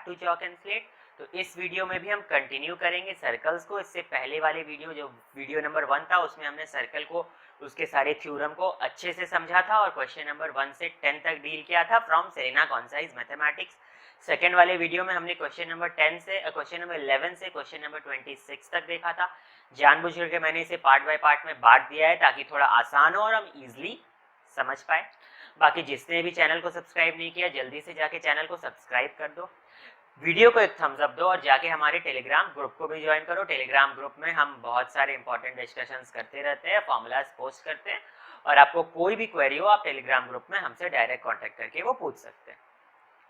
Back to chalk and slate. तो इस video में भी हम कंटिन्यू करेंगे सर्कल्स को। इससे पहले वाले वीडियो जो वीडियो नंबर 1 था उसमें हमने सर्कल को उसके सारे थ्योरम को अच्छे से समझा था और क्वेश्चन नंबर 1 से 10 तक डील किया था from Serena concise mathematics. Second वाले वीडियो में हमने क्वेश्चन नंबर 10 से क्वेश्चन नंबर 11 से क्वेश्चन नंबर 26 तक देखा था। जानबूझ करके मैंने इसे पार्ट बाय पार्ट में बांट दिया है ताकि थोड़ा आसान हो और हम इजिली समझ पाए। बाकी जिसने भी चैनल को सब्सक्राइब नहीं किया जल्दी से जाके चैनल को सब्सक्राइब कर दो, वीडियो को एक थम्स अप दो और जाके हमारे टेलीग्राम ग्रुप को भी ज्वाइन करो। टेलीग्राम ग्रुप में हम बहुत सारे इंपॉर्टेंट डिस्कशंस करते रहते हैं, फॉर्मूलाज पोस्ट करते हैं और आपको कोई भी क्वेरी हो आप टेलीग्राम ग्रुप में हमसे डायरेक्ट कांटेक्ट करके वो पूछ सकते हैं।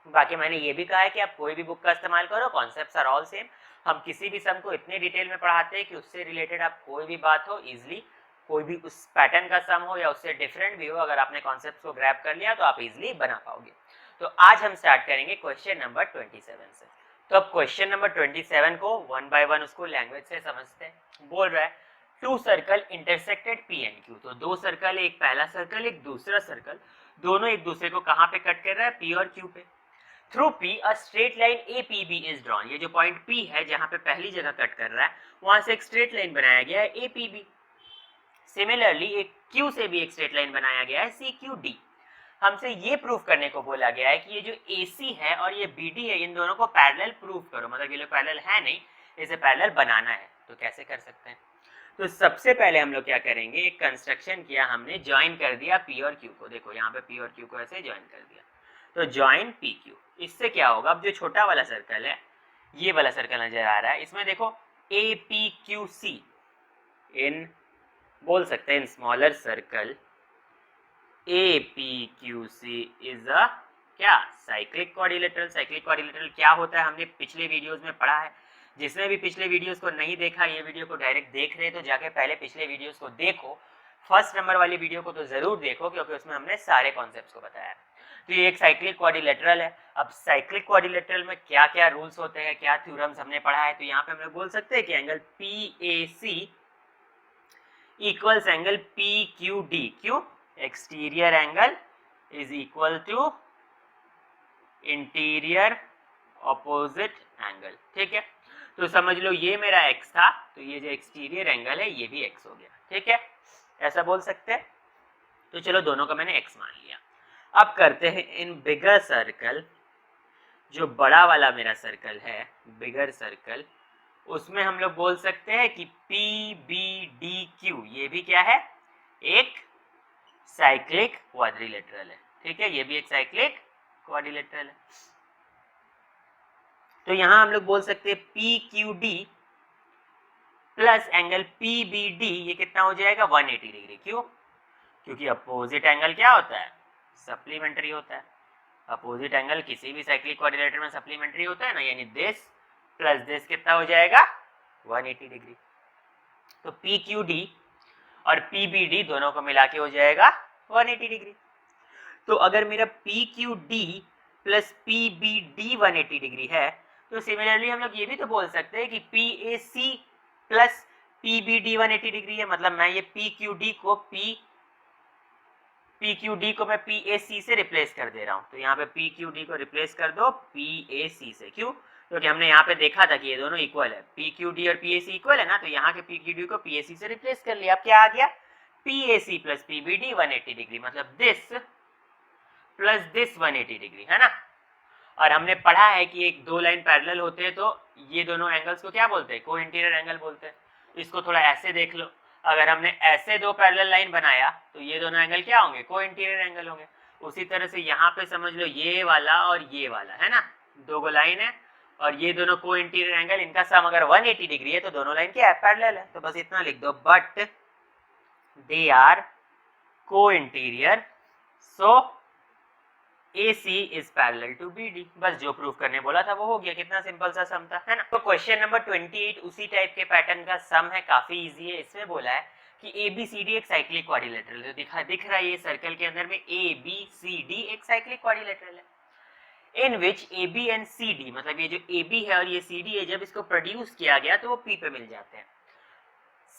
बाकी मैंने ये भी कहा है कि आप कोई भी बुक का इस्तेमाल करो, कॉन्सेप्ट्स आर ऑल सेम। हम किसी भी सम को इतने डिटेल में पढ़ाते हैं कि उससे रिलेटेड आप कोई भी बात हो इजिली, कोई भी उस पैटर्न का सम हो या उससे डिफरेंट भी हो, अगर आपने कॉन्सेप्ट को ग्रैब कर लिया तो आप इजिली बना पाओगे। तो आज हम स्टार्ट करेंगे क्वेश्चन नंबर 27 से। तो अब क्वेश्चन नंबर 27 को वन बाय वन उसको लैंग्वेज से समझते हैं। बोल रहा है two circle intersected P and Q. तो दो सर्कल, एक पहला सर्कल एक दूसरा सर्कल, दोनों एक दूसरे को कहाँ पे कट कर रहा है? पी और क्यू पे। Through P a straight line A P B is drawn. ये जो पॉइंट पी है जहां पे पहली जगह कट कर रहा है वहां से एक स्ट्रेट लाइन बनाया गया है ए पी बी। सिमिलरली एक क्यू से भी एक स्ट्रेट लाइन बनाया गया है सी क्यू डी। हमसे ये प्रूफ करने को बोला गया है कि ये जो AC है और ये BD है इन दोनों को पैरेलल प्रूफ करो। मतलब ये लोग पैरेलल है नहीं, इसे पैरेलल बनाना है। तो कैसे कर सकते हैं? तो सबसे पहले हम लोग क्या करेंगे, एक कंस्ट्रक्शन किया हमने, ज्वाइन कर दिया P और Q को। देखो यहाँ पे P और Q को ऐसे ज्वाइन कर दिया, तो ज्वाइन PQ। इससे क्या होगा, अब जो छोटा वाला सर्कल है ये वाला सर्कल नजर आ रहा है, इसमें देखो APQC इन बोल सकते हैं in smaller circle APQC is a क्या साइक्लिक क्वाड्रिलेटरल। साइक्लिक क्वाड्रिलेटरल क्या होता है हमने पिछले वीडियोस में पढ़ा है। जिसने भी पिछले वीडियोस को नहीं देखा, ये वीडियो को डायरेक्ट देख रहे तो जाके पहले पिछले वीडियोस को देखो। फर्स्ट नंबर वाली वीडियो को तो जरूर देखो क्योंकि उसमें हमने सारे कॉन्सेप्ट्स को बताया। तो ये एक साइक्लिक क्वाड्रिलेटरल है। अब साइक्लिक क्वाड्रिलेटरल में क्या क्या रूल्स होते हैं, क्या थ्योरम्स हमने पढ़ा है। तो यहाँ पे हम लोग बोल सकते हैं कि angle PAC equals angle PQD। क्यों? Exterior angle is equal to interior opposite angle. ठीक है, तो समझ लो ये मेरा x था, तो ये जो एक्सटीरियर एंगल है ये भी x हो गया। ठीक है, ऐसा बोल सकते हैं। तो चलो दोनों का मैंने x मान लिया। अब करते हैं इन बिगर सर्कल, जो बड़ा वाला मेरा सर्कल है बिगर सर्कल, उसमें हम लोग बोल सकते हैं कि PBDQ ये भी क्या है, एक साइक्लिक क्वाड्रिलेटरल है। ठीक है, ये भी एक साइक्लिक क्वाड्रिलेटरल है। तो यहां हम लोग बोल सकते हैं PQD प्लस एंगल PBD ये कितना हो जाएगा 180 डिग्री। क्यों? क्योंकि अपोजिट एंगल क्या होता है, सप्लीमेंट्री होता है। अपोजिट एंगल किसी भी साइक्लिक क्वाड्रिलेटरल में सप्लीमेंट्री होता है ना, यानी दिस प्लस दिस कितना हो जाएगा 180 डिग्री। तो PQD और PBD दोनों को मिला के हो जाएगा 180 डिग्री। तो अगर मेरा PQD प्लस PBD 180 डिग्री है तो सिमिलरली हम लोग ये भी तो बोल सकते हैं कि PAC प्लस PBD 180 डिग्री है। मतलब मैं ये PQD को मैं PAC से रिप्लेस कर दे रहा हूँ। तो यहाँ पे PQD को रिप्लेस कर दो PAC से। क्यों? क्योंकि हमने यहाँ पे देखा था कि ये दोनों इक्वल है, PQD और PAC इक्वल है ना, तो यहाँ के PQD को PAC से रिप्लेस कर लिया। अब क्या आ गया, PAC प्लस PBD 180 डिग्री, मतलब दिस प्लस दिस 180 डिग्री है ना। और हमने पढ़ा है कि एक दो लाइन पैरेलल होते हैं तो ये दोनों एंगल्स को क्या बोलते हैं, को इंटीरियर एंगल बोलते हैं। इसको थोड़ा ऐसे देख लो, अगर हमने ऐसे दो पैरेलल लाइन बनाया तो ये दोनों एंगल क्या होंगे, को इंटीरियर एंगल होंगे। उसी तरह से यहाँ पे समझ लो ये वाला और ये वाला है ना, दो लाइन है और ये दोनों को इंटीरियर एंगल, इनका सम अगर 180 डिग्री है तो दोनों लाइन क्या है, पैरेलल है। तो बस इतना लिख दो, बट दे आर को interior so AC is parallel to BD। बस जो प्रूफ करने बोला था वो हो गया। कितना सिंपल सा सम था, है ना। तो क्वेश्चन नंबर 28 उसी टाइप के पैटर्न का सम है, काफी इजी है। इसमें बोला है कि ABCD एक साइक्लिक क्वाड्रिलेटरल है। तो दिख रहा है ये सर्कल के अंदर में ABCD एक साइक्लिक क्वाड्रिलेटरल है। इन विच AB एंड CD, मतलब ये जो AB है और ये CD है, जब इसको प्रोड्यूस किया गया तो वो P पे मिल जाते हैं।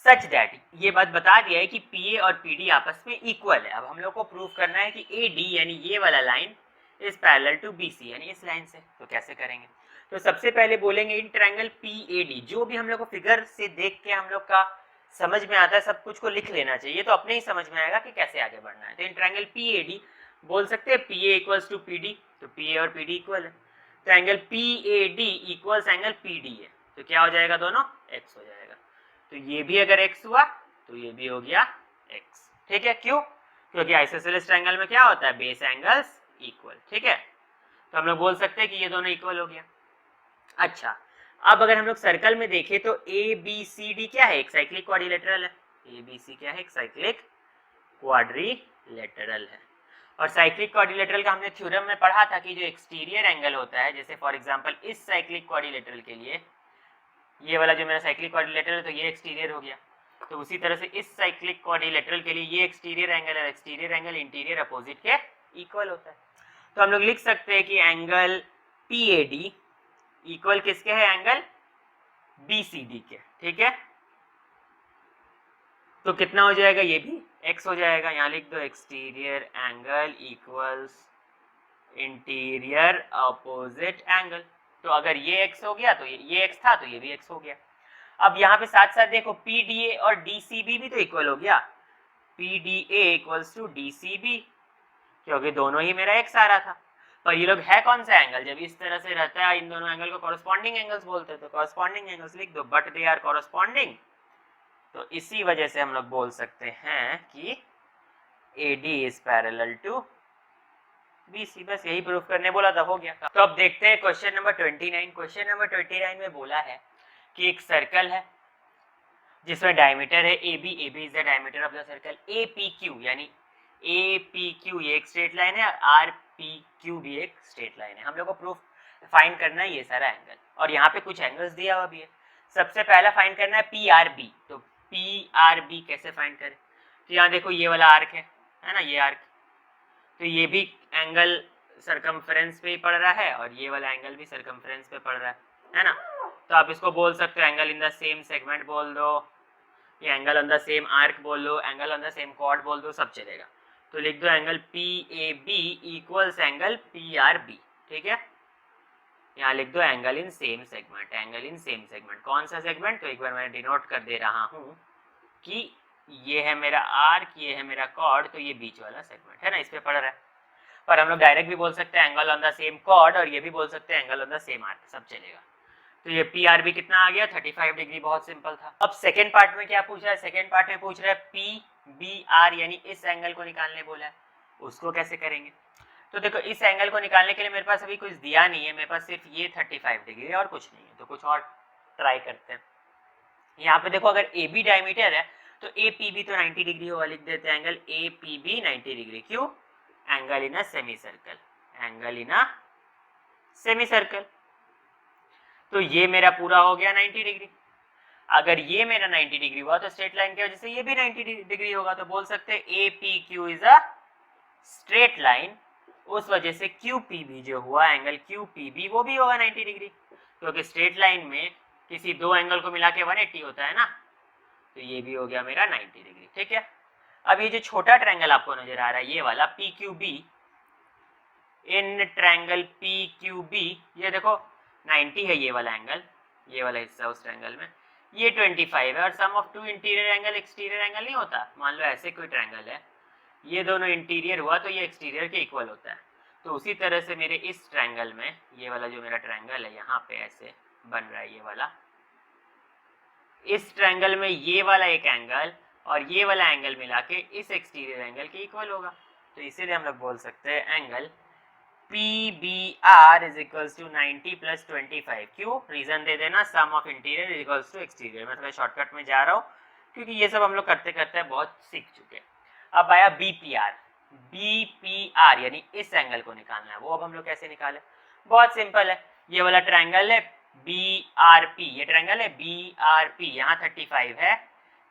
सच दैट ये बात बता दिया है कि PA और PD आपस में इक्वल है। अब हम लोग को प्रूफ करना है कि AD यानी ये वाला line is parallel to BC यानी इस लाइन से। तो कैसे करेंगे, तो सबसे पहले बोलेंगे इन ट्रायंगल PAD, जो भी हम लोग को फिगर से देख के हम लोग का समझ में आता है, सब कुछ को लिख लेना चाहिए, तो अपने ही समझ में आएगा कि कैसे आगे बढ़ना है। तो इन ट्रायंगल PAD बोल सकते हैं PA इक्वल्स टू PD, तो PA और PD इक्वल है, तो angle PAD equals angle PD है, तो क्या हो जाएगा, दोनों x हो जाएगा। तो ये भी अगर x हुआ तो ये भी हो गया x, ठीक है। क्यों? क्योंकि आइसोसेलेस ट्रायंगल में क्या होता है, बेस एंगल्स इक्वल, ठीक है। तो हम लोग बोल सकते हैं कि ये दोनों इक्वल हो गया। अच्छा, अब अगर हम लोग सर्कल में देखें तो ABCD क्या है, एक साइक्लिक क्वाड्रिलेटरल है। ABC क्या है, एक साइक्लिक क्वाड्रिलेटरल है। और साइक्लिक क्वाड्रिलेटरल का हमने थ्योरम में पढ़ा था कि जो एक्सटीरियर एंगल होता है, जैसे फॉर एग्जांपल इस साइक्लिक क्वाड्रिलेटरल के लिए ये वाला जो मेरा साइक्लिक क्वाड्रिलेटरल है तो ये एक्सटीरियर हो गया, तो उसी तरह से इस साइक्लिक क्वाड्रिलेटरल के लिए ये एक्सटीरियर एंगल है, एक्सटीरियर एंगल इंटीरियर अपोजिट के इक्वल होता है। तो हम लोग लिख सकते हैं कि एंगल PAD इक्वल किसके है, एंगल BCD के, ठीक है। तो कितना हो जाएगा, ये भी x हो जाएगा, यहाँ लिख दो exterior angle equals interior opposite angle. तो अगर ये x हो गया तो ये x था तो ये भी x हो गया। अब यहाँ पे साथ साथ देखो PDA और DCB भी तो इक्वल हो गया, PDA इक्वल्स टू DCB, क्योंकि दोनों ही मेरा x आ रहा था। पर ये लोग है कौन सा एंगल, जब इस तरह से रहता है इन दोनों एंगल को कॉरेस्पॉन्डिंग एंगल्स बोलते हैं, तो कॉरेस्पॉन्डिंग एंगल्स लिख दो, बट दे आर कॉरेस्पॉन्डिंग। तो इसी वजह से हम लोग बोल सकते हैं कि AD is parallel to BC। बस यही प्रूफ करने बोला था, हो गया। तो अब देखते हैं क्वेश्चन नंबर 29। क्वेश्चन नंबर 29 में बोला है कि एक सर्कल है जिसमें डायमीटर है AB, AB is the diameter of the circle, APQ यानी APQ ये एक स्ट्रेट लाइन है और RPQ भी एक स्ट्रेट लाइन है। हम लोग को प्रूफ फाइंड करना है ये सारा एंगल, और यहाँ पे कुछ एंगल्स दिया हुआ भी है। सबसे पहला फाइंड करना है PRB। तो PRB कैसे फाइंड करें, तो यहाँ देखो ये वाला आर्क है ना, ये आर्क, तो ये भी एंगल सरकमफ्रेंस पे ही पड़ रहा है और ये वाला एंगल भी सरकमफ्रेंस पे पड़ रहा है ना। तो आप इसको बोल सकते हो angle in the same segment बोल दो, ये angle on the same arc बोल दो, angle on the same chord बोल दो, सब चलेगा। तो लिख दो angle PAB equals angle PRB, ठीक है। यहाँ लिख दो angle in same segment, angle in same segment, कौन सा सेगमेंट, तो एक बार मैं डिनोट कर दे रहा हूँ कि ये है मेरा आर्क, ये है मेरा कॉर्ड, तो ये बीच वाला सेगमेंट है ना, इस पे पड़ रहा है। पर हम लोग डायरेक्ट भी बोल सकते हैं angle on the same chord, और ये भी बोल सकते हैं angle on the same arc, सब चलेगा। तो ये PRB कितना आ गया, 35 डिग्री, बहुत सिंपल था। अब सेकेंड पार्ट में क्या पूछ रहा है, सेकेंड पार्ट में पूछ रहा है PBR यानी इस एंगल को निकालने बोला है, उसको कैसे करेंगे। तो देखो इस एंगल को निकालने के लिए मेरे पास अभी कुछ दिया नहीं है, मेरे पास सिर्फ ये 35 डिग्री है और कुछ नहीं है, तो कुछ और ट्राई करते हैं। यहाँ पे देखो अगर AB डायमीटर है तो APB तो 90 डिग्री होगा, लिख देते हैं एंगल APB 90 डिग्री। क्यों, angle in a semi circle, angle in a semi circle. तो ये मेरा पूरा हो गया 90 डिग्री। अगर ये मेरा 90 डिग्री हुआ तो स्ट्रेट लाइन की वजह से ये भी 90 डिग्री होगा, तो बोल सकते हैं APQ is a straight line, उस वजह से QPB जो हुआ एंगल QPB वो भी होगा 90 डिग्री, क्योंकि स्ट्रेट लाइन में किसी दो एंगल को मिला के 180 होता है ना, तो ये भी हो गया मेरा 90 डिग्री, ठीक है। अब ये जो छोटा ट्रायंगल आपको नजर आ रहा है ये वाला PQB, इन ट्रायंगल PQB ये देखो 90 है ये वाला एंगल, ये वाला हिस्सा उस ट्रायंगल में, ये 25 है, और sum of two interior angle exterior angle नहीं होता, मान लो ऐसे कोई ट्रायंगल है, ये दोनों इंटीरियर हुआ तो ये एक्सटीरियर के इक्वल होता है। तो उसी तरह से मेरे इस ट्रायंगल में ये वाला जो मेरा ट्रायंगल है यहाँ पे ऐसे बन रहा है ये वाला, इस ट्रायंगल में ये वाला एक एंगल और ये वाला एंगल मिला के इस एक्सटीरियर एंगल के इक्वल होगा, तो इसीलिए हम लोग बोल सकते हैं angle PBR is equals to 90 plus 25। क्यों, रीजन दे देना, sum of interior is equals to exterior. मैं थोड़ा शॉर्टकट में जा रहा हूँ क्योंकि ये सब हम लोग करते करते बहुत सीख चुके हैं। अब आया BPR, BPR यानी इस एंगल को निकालना है, वो अब हम लोग कैसे निकालें, बहुत सिंपल है। ये वाला ट्रायंगल है BRP, ये ट्रायंगल है BRP, यहाँ 35 है,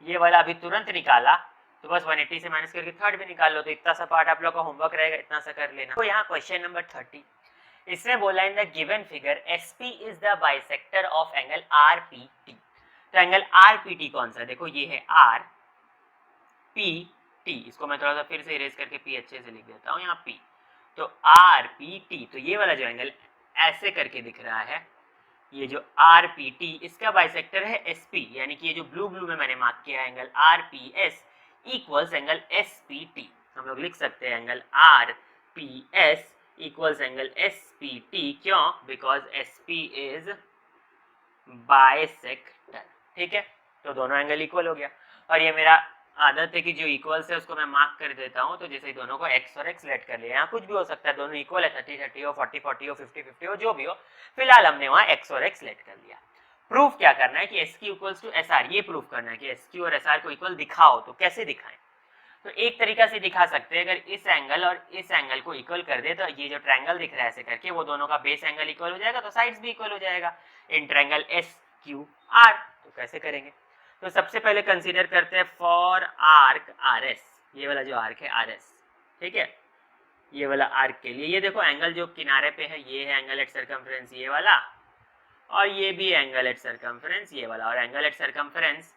ये वाला अभी तुरंत निकाला तो बस 180 से माइनस करके थर्ड भी निकाल लो, तो इतना सा पार्ट आप लोग का होमवर्क रहेगा, इतना सा कर लेना। तो यहाँ क्वेश्चन नंबर 30, इसमें बोला in the given figure SP is the bisector of angle RPT। तो एंगल RPT कौन सा, देखो ये है RPT, इसको मैं थोड़ा सा फिर से इरेज करके P अच्छे से लिख देता हूँ यहाँ P, तो RPT, तो ये वाला जो एंगल ऐसे करके दिख रहा है ये जो आर पी टी इसका बाइसेक्टर है एस पी, यानी कि ये जो ब्लू ब्लू में मैंने मार्क किया angle R P S equals angle S P T. हम लोग लिख सकते हैं angle R P S equals angle S P T. क्यों? Because S P is bisector. ठीक है, तो दोनों एंगल इक्वल हो गया। और ये मेरा आदत है कि जो इक्वल्स है उसको मैं मार्क कर देता हूँ, तो जैसे दोनों को x और x लेट कर लिया, यहाँ कुछ भी हो सकता है, दोनों इक्वल है, 30-30 हो, 40-40 हो, 50-50 हो, जो भी हो, फिलहाल हमने वहाँ x और x लेट कर लिया। प्रूफ क्या करना है कि SQ इक्वल्स टू SR, ये प्रूफ करना है कि SQ और SR को इक्वल दिखाओ। तो कैसे दिखाएं? तो एक तरीका से दिखा सकते हैं, अगर इस एंगल और इस एंगल को इक्वल कर दे तो ये जो ट्रायंगल दिख रहा है ऐसे करके, वो दोनों का बेस एंगल इक्वल हो जाएगा, तो साइड्स भी इक्वल हो जाएगा इन ट्रायंगल SQR। तो कैसे करेंगे? तो सबसे पहले कंसीडर करते हैं फॉर आर्क RS, ये वाला जो आर्क है RS, ठीक है, ये वाला आर्क के लिए ये देखो एंगल जो किनारे पे है ये है एंगल एट सर्कमफ्रेंस ये वाला, और ये भी एंगल एट सर्कमफ्रेंस ये वाला। और एंगल एट सर्कमफ्रेंस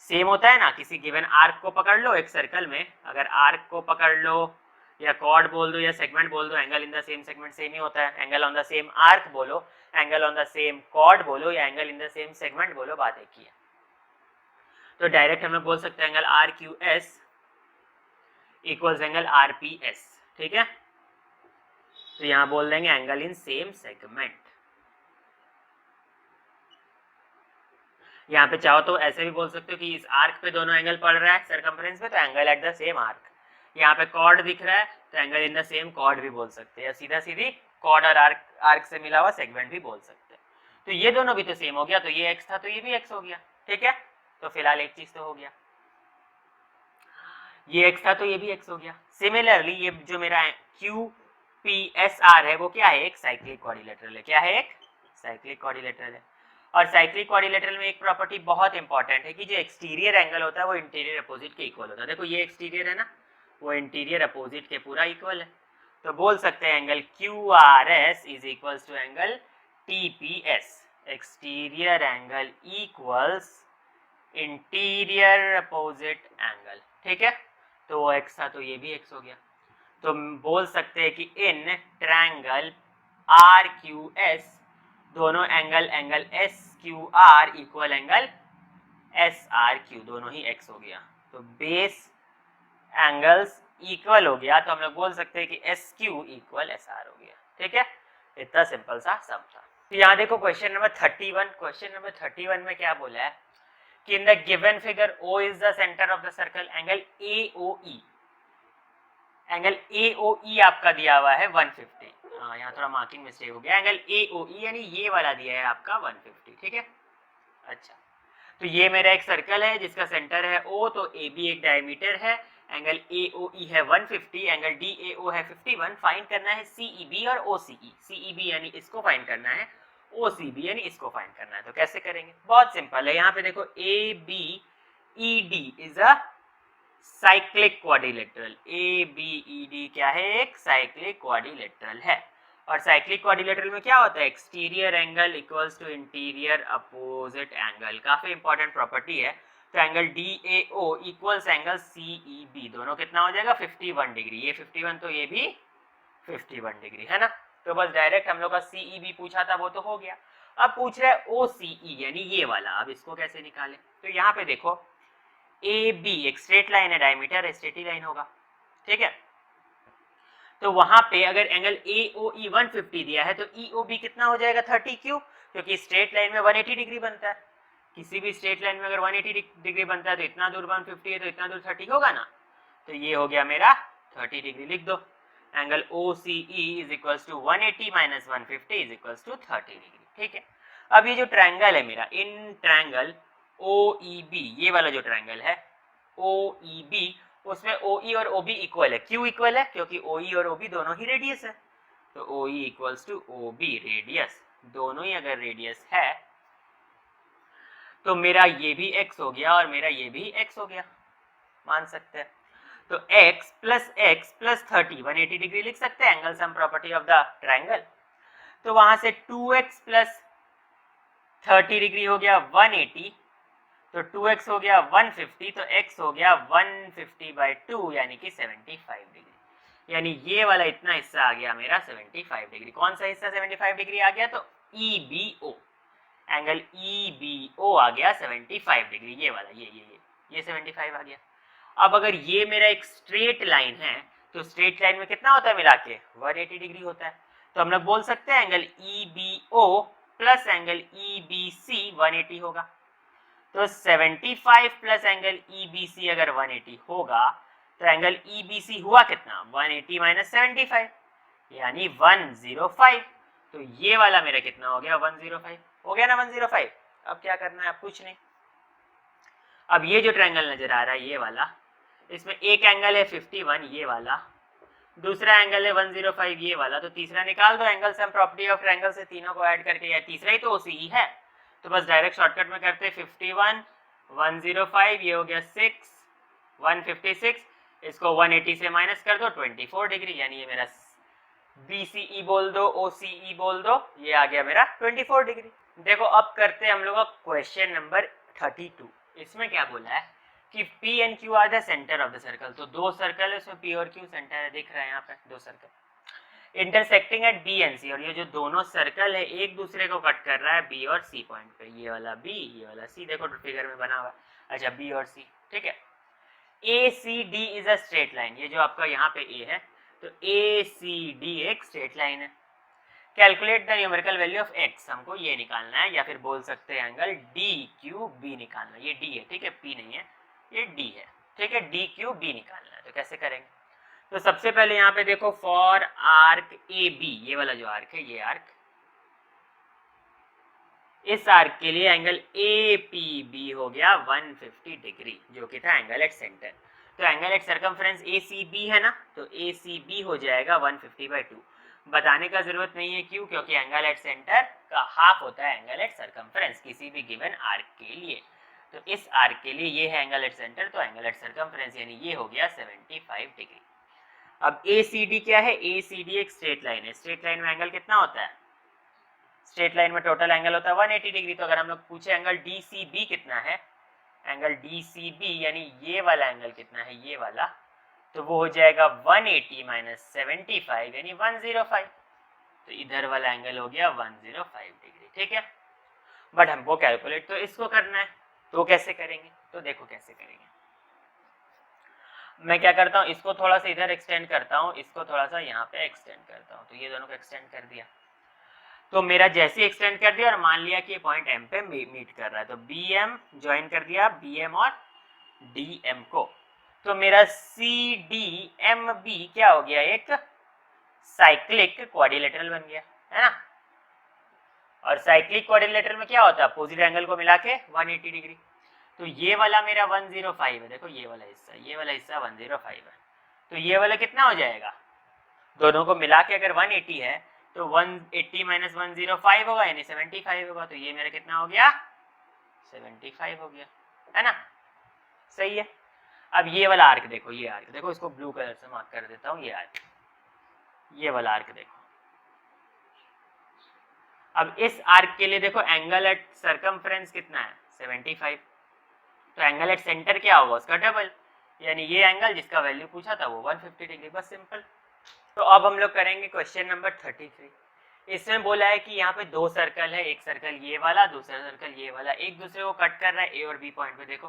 सेम होता है ना, किसी गिवन आर्क को पकड़ लो एक सर्कल में, अगर आर्क को पकड़ लो या कॉर्ड बोल दो या सेगमेंट बोल दो, angle in the same segment same ही होता है। Angle on the same arc बोलो, angle on the same chord बोलो या angle in the same segment बोलो, बात एक ही है। तो डायरेक्ट हम लोग बोल सकते हैं angle R Q S equals angle R P S. ठीक है, तो यहां बोल देंगे एंगल इन सेम सेगमेंट। यहाँ पे चाहो तो ऐसे भी बोल सकते हो कि इस आर्क पे दोनों एंगल पड़ रहा है सर्कमफ्रेंस पे, तो angle at the same arc. यहाँ पे कॉर्ड दिख रहा है तो angle in the same chord भी बोल सकते हैं, या सीधा सीधी कॉर्ड और आर्क से मिला हुआ सेगमेंट भी बोल सकते हैं। तो ये दोनों भी तो सेम हो गया, तो ये एक्स था तो ये भी एक्स हो गया। ठीक है, तो फिलहाल एक चीज तो हो गया, ये एक्स था तो ये भी एक्स हो गया। सिमिलरली ये जो मेरा क्यू पी एस आर है वो क्या है? एक साइक्लिक क्वाड्रिलेटरल है। क्या है? एक साइक्लिक क्वाड्रिलेटरल है। और साइक्लिक क्वाड्रिलेटरल में एक प्रॉपर्टी बहुत इंपॉर्टेंट है कि जो एक्सटीरियर एंगल होता है वो इंटीरियर अपोजिट के इक्वल होता है। देखो ये एक्सटीरियर है ना, वो इंटीरियर अपोजिट के पूरा इक्वल है। तो बोल सकते हैं angle Q R S is equals to angle T P S, exterior angle equals interior opposite angle. ठीक है, तो वो एक्स था तो ये भी एक्स हो गया। तो बोल सकते हैं कि in triangle R Q S दोनों angle angle S Q R equal angle S R Q, दोनों ही एक्स हो गया। तो बेस एंगल्स इक्वल हो गया, तो हम लोग बोल सकते हैं कि S Q equal S R हो गया। ठीक है, इतना सिंपल सा सम था। तो यहाँ देखो क्वेश्चन नंबर 31। क्वेश्चन नंबर 31 में क्या बोला है कि in the given figure O is the centre of the circle, angle AOE, angle AOE आपका दिया हुआ है 150। यहाँ थोड़ा मार्किंग मिस्टेक हो गया, एंगल AOE यानी ये वाला दिया है आपका 150। ठीक है, अच्छा, तो ये मेरा एक सर्कल है जिसका सेंटर है O, तो AB एक डायमीटर है, एंगल AOE है 150, एंगल DAO है 51। फाइंड करना है CEB और OCE। CEB यानी इसको फाइंड करना है, OCB यानी इसको फाइंड करना है। तो कैसे करेंगे? बहुत सिंपल है। यहाँ पे देखो ABED is a cyclic quadrilateral. ABED क्या है? एक साइक्लिक क्वाड्रिलेटरल है। और साइक्लिक क्वाड्रिलेटरल में क्या होता है? Exterior angle equals to interior opposite angle, काफी इंपॉर्टेंट प्रॉपर्टी है। तो angle DAO equals angle CEB, दोनों कितना हो जाएगा? 51 डिग्री। ये 51 तो ये भी 51 डिग्री है ना। तो बस डायरेक्ट हम लोग का CEB पूछा था वो तो हो गया। अब पूछ रहा है OCE यानी ये वाला, अब इसको कैसे निकालें? तो यहाँ पे देखो AB एक स्ट्रेट लाइन है, डायमीटर स्ट्रेट ही लाइन होगा। ठीक है, तो वहां पे अगर एंगल AOE 150 दिया है तो EOB कितना हो जाएगा? 30। क्यों? क्योंकि स्ट्रेट लाइन में 180 डिग्री बनता है। किसी भी स्ट्रेट लाइन में अगर 180 डिग्री बनता है तो इतना दूर 150 है तो इतना दूर 30 होगा ना। तो ये हो गया मेरा 30 डिग्री। लिख दो angle OCE is equals to 180 minus 150 is equals to 30 degree. ठीक है, अब ये जो ट्रायंगल है मेरा, इन ट्रायंगल OEB, ये वाला जो ट्रायंगल है OEB, उसमें OE और OB इक्वल है। क्यों इक्वल है? क्योंकि OE और OB दोनों ही रेडियस है। तो OE equals to OB radius, दोनों ही अगर रेडियस है तो मेरा ये भी x हो गया और मेरा ये भी x हो गया, मान सकते हैं। तो x प्लस 30 180 डिग्री लिख सकते हैं, angle sum property of the triangle. तो वहां से 2x प्लस 30 डिग्री हो गया 180, तो 2x हो गया 150, तो x हो गया 150/2 यानी कि 75 डिग्री। यानी ये वाला इतना हिस्सा आ गया मेरा 75 डिग्री। कौन सा हिस्सा 75 डिग्री आ गया? तो EBO, एंगल EBO आ गया 75 डिग्री, ये वाला, ये 75 आ गया। अब अगर ये मेरा एक स्ट्रेट लाइन है तो स्ट्रेट लाइन में कितना होता है मिला के 180 डिग्री होता है, तो हम लोग बोल सकते हैं angle EBO plus angle EBC 180 होगा। तो 75 प्लस एंगल EBC अगर 180 होगा तो एंगल EBC हुआ कितना 180 माइनस 75 यानी 105। तो ये वाला मेरा कितना हो गया 105 हो गया ना 105। अब क्या करना है, अब कुछ नहीं। अब ये जो ट्रायंगल नजर आ रहा है ये वाला, इसमें एक एंगल है 51 ये वाला, दूसरा एंगल है 105 ये वाला, तो तीसरा निकाल दो angle sum property of triangle से तीनों को ऐड करके, या तीसरा ही तो OCE है, तो बस डायरेक्ट शॉर्टकट में करते 51 105 ये हो गया 6 156, इसको 180 से माइनस कर दो 24 डिग्री, यानी ये मेरा BCE बोल दो OCE बोल दो, ये आ गया मेरा 24 डिग्री। देखो अब करते हैं हम लोग क्वेश्चन नंबर 32। इसमें क्या बोला है कि P and Q are the centre of the circle, तो दो सर्कल है उसमें P और Q सेंटर है, दिख रहा है यहाँ पे दो circle intersecting at B and C, और ये जो दोनों सर्कल है एक दूसरे को कट कर रहा है B और C पॉइंट पे, ये वाला B ये वाला C, देखो फिगर में बना हुआ है। अच्छा B और C, ठीक है। ACD is a straight line, ये जो आपका यहाँ पे A है तो ACD एक स्ट्रेट लाइन है। Calculate the numerical value of x, हमको ये निकालना है, या फिर बोल सकते हैं एंगल DQB निकालना है। ये D है, ठीक है, P नहीं है, ये D है, ठीक है, DQB निकालना है। तो कैसे करेंगे, तो सबसे पहले यहाँ पे देखो फॉर आर्क AB, ये वाला जो आर्क है ये आर्क, इस आर्क के लिए एंगल APB हो गया 150 डिग्री जो कि था एंगल एट सेंटर। तो एंगल एट सर्कमफ्रेंस ACB है ना, तो ACB हो जाएगा 150/2। बताने का जरूरत नहीं है, क्यों, क्योंकि एंगल एट सेंटर का हाफ होता है एंगल एट सर्कमफ्रेंस किसी भी गिवन आर्क के लिए। तो इस आर्क के लिए ये है एंगल एट सेंटर, तो एंगल एट सर्कमफ्रेंस यानी ये हो गया 75 डिग्री। अब ACD क्या है, ACD एक स्ट्रेट लाइन है, स्ट्रेट लाइन में एंगल कितना होता है, स्ट्रेट लाइन में टोटल एंगल होता है 180 डिग्री। तो अगर हम लोग पूछे एंगल DCB कितना है, एंगल DCB यानी ये वाला एंगल कितना है, ये वाला, तो वो हो जाएगा 180 माइनस 75 यानी 105। तो इधर वाला एंगल हो गया 105 डिग्री, ठीक है। बट हमको कैलकुलेट तो इसको करना है, तो कैसे करेंगे, तो देखो कैसे करेंगे। मैं क्या करता हूँ, इसको थोड़ा सा इधर एक्सटेंड करता हूँ, इसको थोड़ा सा यहाँ पे एक्सटेंड करता हूँ, तो ये दोनों को एक्सटेंड कर दिया। तो मेरा जैसे एक्सटेंड कर दिया और मान लिया कि पॉइंट M पे मीट कर रहा है, तो BM ज्वाइन कर दिया BM और DM को, तो मेरा CDMB क्या हो गया, एक साइक्लिक क्वाड्रिलेटरल बन गया, है ना। और साइक्लिक क्वाड्रिलेटरल में क्या होता है, अपोजिट एंगल को मिला के 180 डिग्री। तो ये वाला मेरा 105 है, देखो ये वाला हिस्सा 105 है, तो ये वाला कितना हो जाएगा, दोनों को मिला के अगर 180 है तो 180 माइनस 105 होगा यानी 75 होगा। तो ये मेरा कितना हो गया 75 हो गया, है ना, सही है। अब ये वाला आर्क देखो, ये आर्क देखो, इसको ब्लू कलर से मार्क कर देता हूँ, ये आर्क, ये वाला आर्क देखो। अब इस आर्क के लिए देखो एंगल एट सर्कमफ्रेंस कितना है 75, तो एंगल एट सेंटर क्या होगा उसका डबल, यानी ये एंगल जिसका वैल्यू पूछा था वो 150 डिग्री, बस सिंपल। तो अब हम लोग करेंगे क्वेश्चन नंबर 33। इसमें बोला है कि यहाँ पे दो सर्कल है, एक सर्कल ये वाला, दूसरा सर्कल ये वाला, एक दूसरे को कट कर रहा है A और B पॉइंट पे। देखो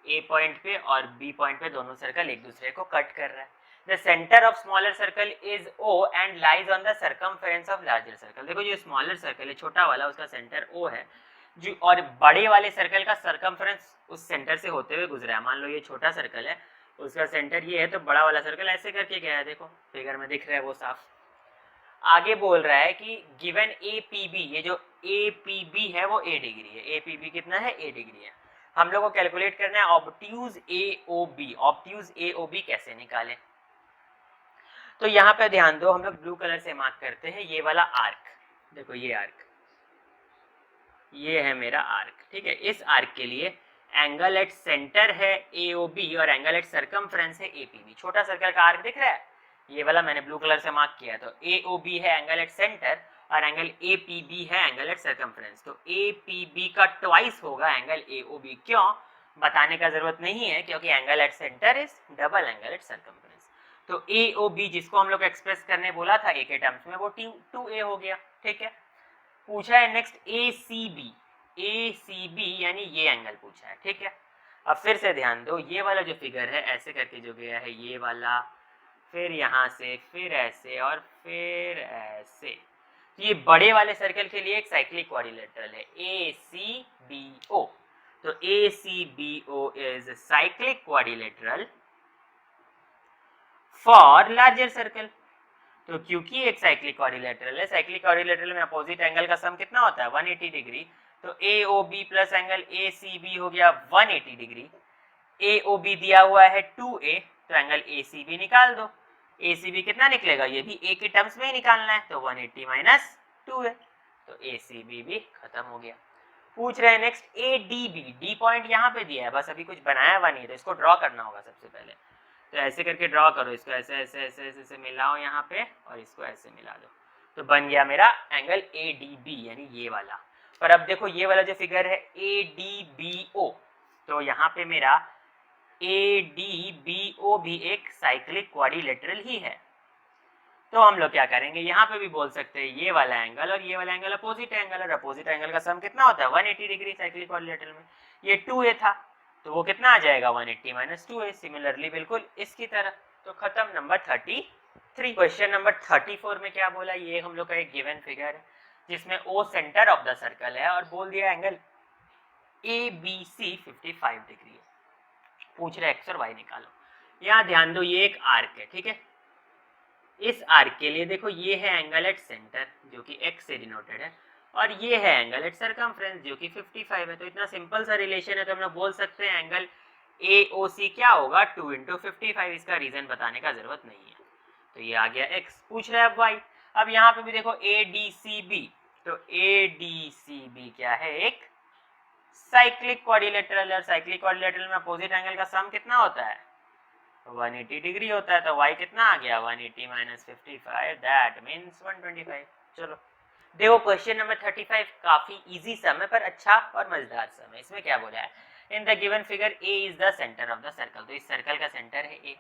A पॉइंट पे और B पॉइंट पे दोनों सर्कल एक दूसरे को कट कर रहा है। The centre of smaller circle is O and lies on the circumference of larger circle. देखो जो स्मॉलर सर्कल है छोटा वाला उसका सेंटर O है, जो और बड़े वाले सर्कल का सर्कमफेरेंस उस सेंटर से होते हुए गुजरा है। मान लो ये छोटा सर्कल है, उसका सेंटर ये है, तो बड़ा वाला सर्कल ऐसे करके गया है, देखो फिगर में दिख रहा है वो साफ। आगे बोल रहा है कि गिवन APB, ये जो APB है वो A डिग्री है, APB कितना है A डिग्री है। हम लोग को कैलकुलेट करना है ऑब्ट्यूज AOB। ऑब्ट्यूज AOB कैसे निकालें, तो यहाँ पे ध्यान दो, हम लोग ब्लू कलर से मार्क करते हैं ये वाला आर्क, देखो ये आर्क, ये है मेरा आर्क, ठीक है। इस आर्क के लिए एंगल एट सेंटर है AOB और एंगल एट सर्कमफ्रेंस है APB। छोटा सर्कल का आर्क दिख रहा है, ये वाला मैंने ब्लू कलर से मार्क किया, तो AOB है एंगल एट सेंटर और एंगल APB है एंगल एट सर्कमफ्रेंस। तो APB का ट्वाइस होगा एंगल AOB, क्यों बताने का जरूरत नहीं है, क्योंकि angle at centre is double angle at circumference. तो AOB जिसको हम लोग एक्सप्रेस करने बोला था A के टर्म्स में, वो 2A हो गया, ठीक है। पूछा है नेक्स्ट ACB, ACB यानी ये एंगल पूछा है, ठीक है। अब फिर से ध्यान दो, ये वाला जो फिगर है ऐसे करके जो गया है ये वाला, फिर यहाँ से, फिर ऐसे और फिर ऐसे, तो ये बड़े वाले सर्कल के लिए एक साइक्लिक क्वाड्रिलेटरल है ACBO। तो ACBO is cyclic quadrilateral for larger circle. तो क्योंकि एक साइक्लिक क्वाड्रिलेटरल है, साइक्लिक क्वाड्रिलेटरल में अपोजिट एंगल का सम कितना होता है 180 डिग्री, तो AOB प्लस एंगल ACB हो गया 180 डिग्री। AOB दिया हुआ है 2A, तो एंगल ACB निकाल दो। ACB कितना निकलेगा, ये भी A के टर्म्स में ही निकालना है, तो 180 माइनस 2A, तो ACB भी खत्म हो गया। पूछ रहे हैं नेक्स्ट ADB, डी पॉइंट यहाँ पे दिया है, बस अभी कुछ बनाया हुआ नहीं है, तो इसको ड्रॉ करना होगा सबसे पहले। तो ऐसे करके ड्रॉ करो, इसको ऐसे ऐसे ऐसे ऐसे, ऐसे मिलाओ यहाँ पे और इसको ऐसे मिला दो, तो बन गया मेरा एंगल ADB यानी ये वाला। पर अब देखो ये वाला जो फिगर है ADBO, तो यहाँ पे मेरा ADBO भी एक साइक्लिक क्वाड्रिलेटरल ही है। तो हम लोग क्या करेंगे, यहाँ पे भी बोल सकते हैं ये वाला एंगल और ये वाला एंगल अपोजिट एंगल, और अपोजिट एंगल का सम कितना होता है 180 डिग्री साइक्लिक क्वाड्रिलेटरल में। ये 2A था, तो वो कितना आ जाएगा 180 माइनस 2A, सिमिलरली बिल्कुल इसकी तरह। तो खत्म नंबर 33। क्वेश्चन नंबर 34 में क्या बोला, ये हम लोग का एक गिवन फिगर है जिसमें O centre of the circle है और बोल दिया एंगल ABC 55 डिग्री है। पूछ रहे एक्स और वाई निकालो। यहाँ ध्यान दो, ये एक आर्क है, ठीक है। इस आर्क के लिए देखो ये है एंगल एट सेंटर जो कि x से डिनोटेड है, और ये है एंगल एट सर्कमफ्रेंस जो कि 55 है। तो इतना सिंपल सा रिलेशन है, तो हम लोग बोल सकते हैं एंगल AOC क्या होगा 2 × 55। इसका रीजन बताने का जरूरत नहीं है, तो ये आ गया x। पूछ रहा है अब y। अब यहाँ पे भी देखो ADCB, तो ADCB क्या है, एक साइक्लिक क्वाड्रिलेटरल, और साइक्लिक क्वाड्रिलेटरल में अपोजिट एंगल का सम कितना होता है 180 डिग्री होता है। तो y कितना आ गया 180 माइनस 55, दैट मीन्स 125। चलो देखो क्वेश्चन नंबर 35 काफी इजी सम है पर अच्छा और मजेदार सम है। इसमें क्या बोला है, in the given figure A is the centre of the circle. तो इस सर्कल का सेंटर है A।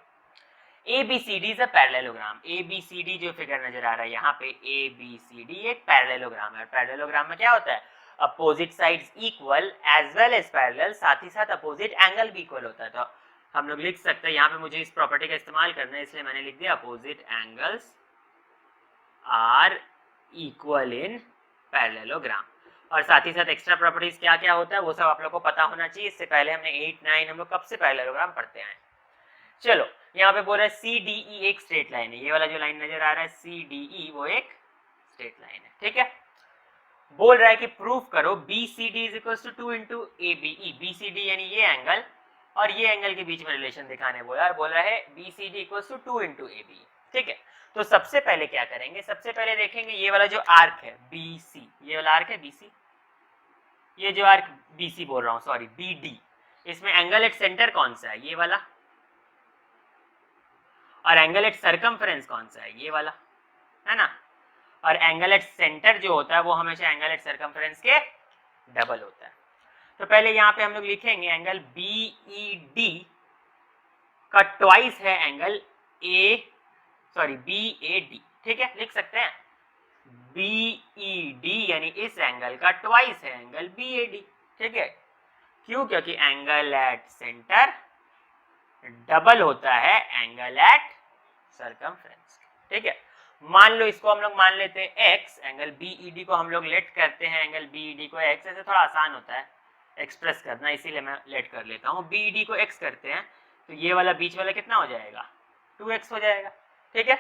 ABCD is a parallelogram. ABCD जो फिगर नजर आ रहा है यहाँ पे ABCD एक पैरेललोग्राम है। पैरेललोग्राम में क्या होता है, opposite sides equal as well as parallel, साथ ही साथ अपोजिट एंगल भी इक्वल होता है। तो हम लोग लिख सकते हैं, यहाँ पे मुझे इस प्रॉपर्टी का इस्तेमाल करना है इसलिए मैंने लिख दिया opposite angles are equal in parallelogram. और साथ ही साथ एक्स्ट्रा प्रॉपर्टीज क्या क्या होता है वो सब आप लोग को पता होना चाहिए। इससे पहले हमने 8, 9 हम लोग कब से पैरेललोग्राम पढ़ते हैं। चलो यहाँ पे बोल रहा है CDE एक स्ट्रेट लाइन है। ये वाला जो लाइन नजर आ रहा है CDE वो एक स्ट्रेट लाइन है, ठीक है। बोल रहा है कि प्रूफ करो BCD is equal to 2 × ABE। BCD यानी ये एंगल और ये एंगल के बीच में रिलेशन दिखाने बोला, और बोला है BCD इक्वल टू 2 × ABE, ठीक है। तो सबसे पहले क्या करेंगे, सबसे पहले देखेंगे ये वाला जो आर्क है BC, ये वाला आर्क है BC, ये जो आर्क BC बोल रहा हूँ सॉरी BD, इसमें एंगल एट सेंटर कौन सा है, ये वाला, और एंगल एट सर्कमफ्रेंस कौन सा है, ये वाला, है ना। और एंगल एट सेंटर जो होता है वो हमेशा एंगल एट सर्कमफ्रेंस के डबल होता है। तो पहले यहाँ पे हम लोग लिखेंगे एंगल BED का ट्वाइस है एंगल BAD, ठीक है, लिख सकते हैं BED यानी इस एंगल का ट्वाइस है एंगल BAD, ठीक है। क्यों, क्योंकि एंगल एट सेंटर डबल होता है एंगल एट सर्कमफ्रेंस, ठीक है। मान लो इसको हम लोग मान लेते हैं x, एंगल BED को हम लोग लेट करते हैं एंगल BED को x, ऐसे थोड़ा आसान होता है एक्सप्रेस करना इसीलिए मैं लेट कर लेता हूँ। BED को x करते हैं तो ये वाला बीच वाला कितना हो जाएगा 2x हो जाएगा, ठीक है।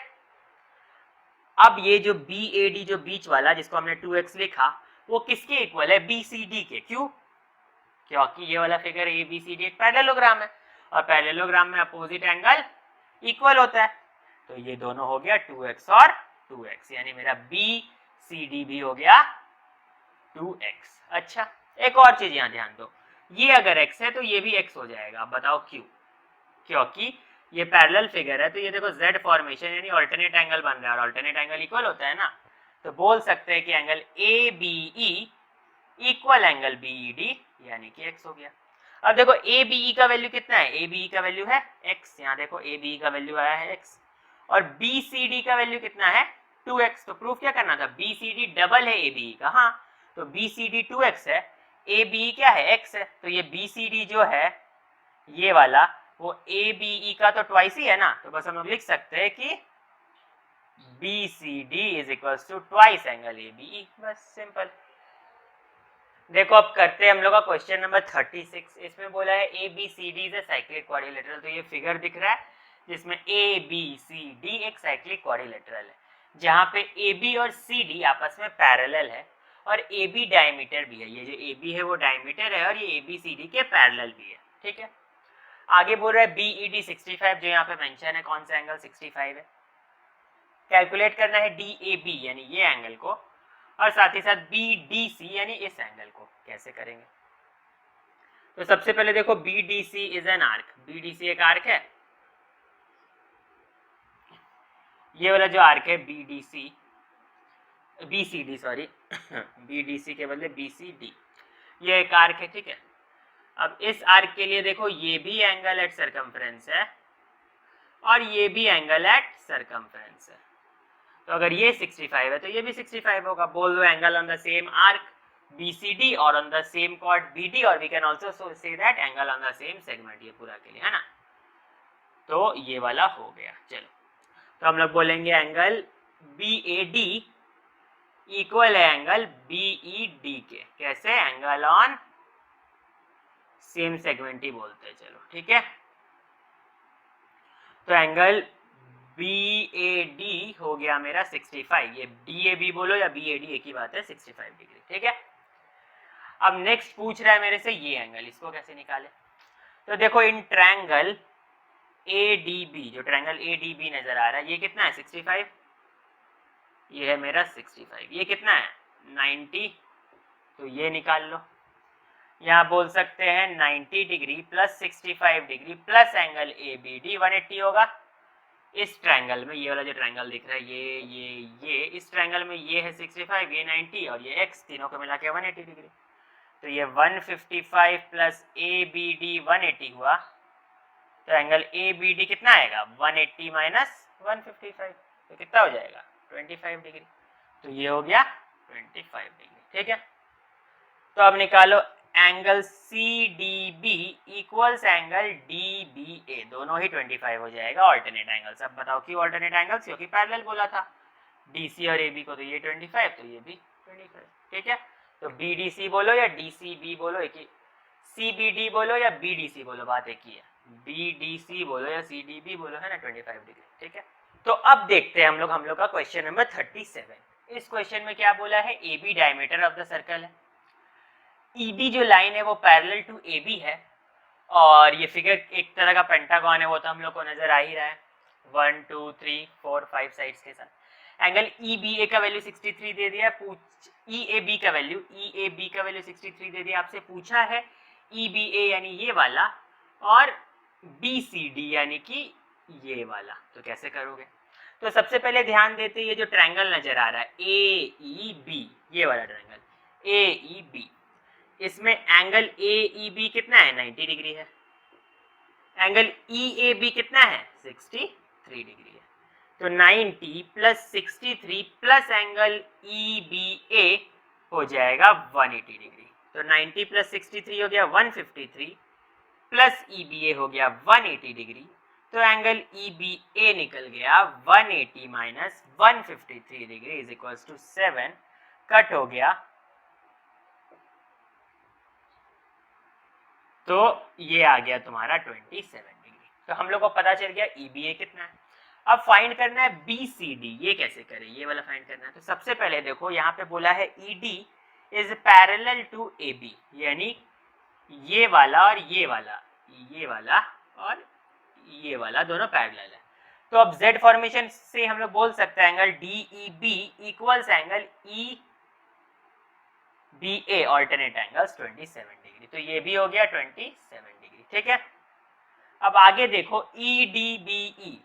अब ये जो BAD जो बीच वाला जिसको हमने 2x लिखा वो किसके इक्वल है, BCD के। क्यों, क्योंकि ये वाला फिगर ABCD एक पैरेललोग्राम है और पैरेललोग्राम में अपोजिट एंगल इक्वल होता है। तो ये दोनों हो गया 2x और 2x, यानी मेरा BCD भी हो गया 2x। अच्छा एक और चीज यहाँ ध्यान दो, ये अगर x है तो ये भी x हो जाएगा। अब बताओ क्यों, क्योंकि ये पैरेलल फिगर है तो ये देखो Z फॉर्मेशन यानी अल्टरनेट एंगल बन रहा है और अल्टरनेट एंगल इक्वल होता है ना। तो बोल सकते हैं कि angle ABE equal angle BED यानी कि x हो गया। अब देखो ABE का वैल्यू कितना है, ABE का वैल्यू है x, यहाँ देखो ABE का वैल्यू आया है x, और BCD का वैल्यू कितना है 2x, तो प्रूफ क्या करना था, BCD डबल है ABE का, हाँ तो BCD 2x है, ABE क्या है, x है, तो ये BCD जो है ये वाला वो ABE का तो ट्वाइस ही है ना, तो बस हम लोग लिख सकते हैं कि BCD is equal to twice angle ABE, बस सिंपल। देखो अब करते हैं हम लोग का क्वेश्चन नंबर 36। इसमें बोला है ABCD is a cyclic quadrilateral, तो ये फिगर दिख रहा है जिसमें ABCD एक साइक्लिक क्वाड्रिलेटरल है, जहाँ पे AB और CD आपस में पैरेलल है और AB डायमीटर भी है, ये जो AB है वो डायमीटर है और ये ABCD के पैरेलल भी है, ठीक है। आगे बोल रहा है BED 65, जो यहाँ पे मेंशन है कौन सा एंगल 65 है, कैलकुलेट करना है DAB यानी ये एंगल को, और साथ ही साथ BDC यानी इस एंगल को। कैसे करेंगे, तो सबसे पहले देखो BDC is an arc, BDC एक आर्क है, ये वाला जो आर्क है BCD सॉरी BDC के बदले BCD, ये एक आर्क है, ठीक है। अब इस आर्क के लिए देखो ये भी एंगल एट सरकमफ्रेंस है और ये भी एंगल एट सरकमफ्रेंस है, तो अगर ये 65 है तो ये भी 65 होगा। बोल दो angle on the same arc BCD और on the same chord BD, और we can also say that angle on the same segment, ये पूरा के लिए है ना, तो ये वाला हो गया। चलो तो हम लोग बोलेंगे एंगल BAD इक्वल है एंगल BED के, कैसे, एंगल ऑन सेम सेगमेंट ही बोलते हैं, चलो ठीक है। तो एंगल BAD हो गया मेरा 65, ये DAB बोलो या BAD एक ही बात है, 65 डिग्री, ठीक है। अब नेक्स्ट पूछ रहा है मेरे से ये एंगल, इसको कैसे निकाले, तो देखो इन ट्रायंगल ADB, जो ट्रायंगल ADB नजर आ रहा है ये कितना है 65, ये है मेरा 65, ये कितना है 90, तो ये निकाल लो। यहाँ बोल सकते हैं 90 degree plus 65 degree plus angle ABD 180 होगा। इस ट्रायंगल में ये वाला जो ट्रायंगल दिख रहा है ये इस ट्रायंगल में ये है 65, ये 90 और ये x, तीनों को मिला के 180 डिग्री, तो ये 155 प्लस ABD 180 हुआ, तो एंगल ABD कितना आएगा 180 माइनस 155, तो कितना हो जाएगा 25 डिग्री, तो ये हो गया 25 डिग्री, ठीक है। तो अब निकालो angle CDB equals angle DBA, दोनों ही 25 हो जाएगा ऑल्टरनेट एंगल्स। अब बताओ क्यों ऑल्टरनेट एंगल्स, क्योंकि पैरेलल बोला था DC और AB को, तो ये 25 तो ये भी 25, ठीक है। तो BDC बोलो या DCB बोलो एक ही, CBD बोलो या BDC बोलो, बात एक ही है, BDC बोलो या CDB बोलो, है ना 25 डिग्री, ठीक है। तो अब देखते हैं हम लोग का क्वेश्चन नंबर 37। इस क्वेश्चन में क्या बोला है, AB diameter of the circle है, ED जो लाइन है वो पैरेलल टू AB है, और ये फिगर एक तरह का पेंटागन है, वो तो हम लोग को नजर आ ही रहा है, 1 2 3 4 5 साइड्स के साथ। एंगल EBA का वैल्यू 63 दे दिया, EAB का वैल्यू 63 दे दिया, आपसे पूछा है EBA यानी ये वाला और BCD यानी कि ये वाला, तो कैसे करोगे। तो सबसे पहले ध्यान देते ये जो ट्रायंगल नजर आ रहा है AEB, ये वाला ट्रायंगल AEB, इसमें एंगल AEB कितना है 90 डिग्री है, एंगल EAB कितना है 63 डिग्री है, तो 90 प्लस 63 प्लस एंगल EBA हो जाएगा 180 डिग्री, तो 90 प्लस 63 हो गया 153 प्लस EBA हो गया 180 डिग्री, तो एंगल EBA निकल गया 180 माइनस 153 degree is equal to 7, cut हो गया, तो ये आ गया तुम्हारा 27 डिग्री। तो हम लोग को पता चल गया EBA कितना है। अब फाइंड करना है BCD, ये कैसे करें, ये वाला फाइंड करना है। तो सबसे पहले देखो यहाँ पे बोला है ED is parallel to AB, यानी ये वाला और ये वाला और ये वाला दोनों पैरेलल है। तो अब Z फॉर्मेशन से हम लोग बोल सकते हैं angle DEB equals angle EBA alternate angles 27 degree, तो ये भी हो गया 27 डिग्री, ठीक है। अब आगे देखो EDBE,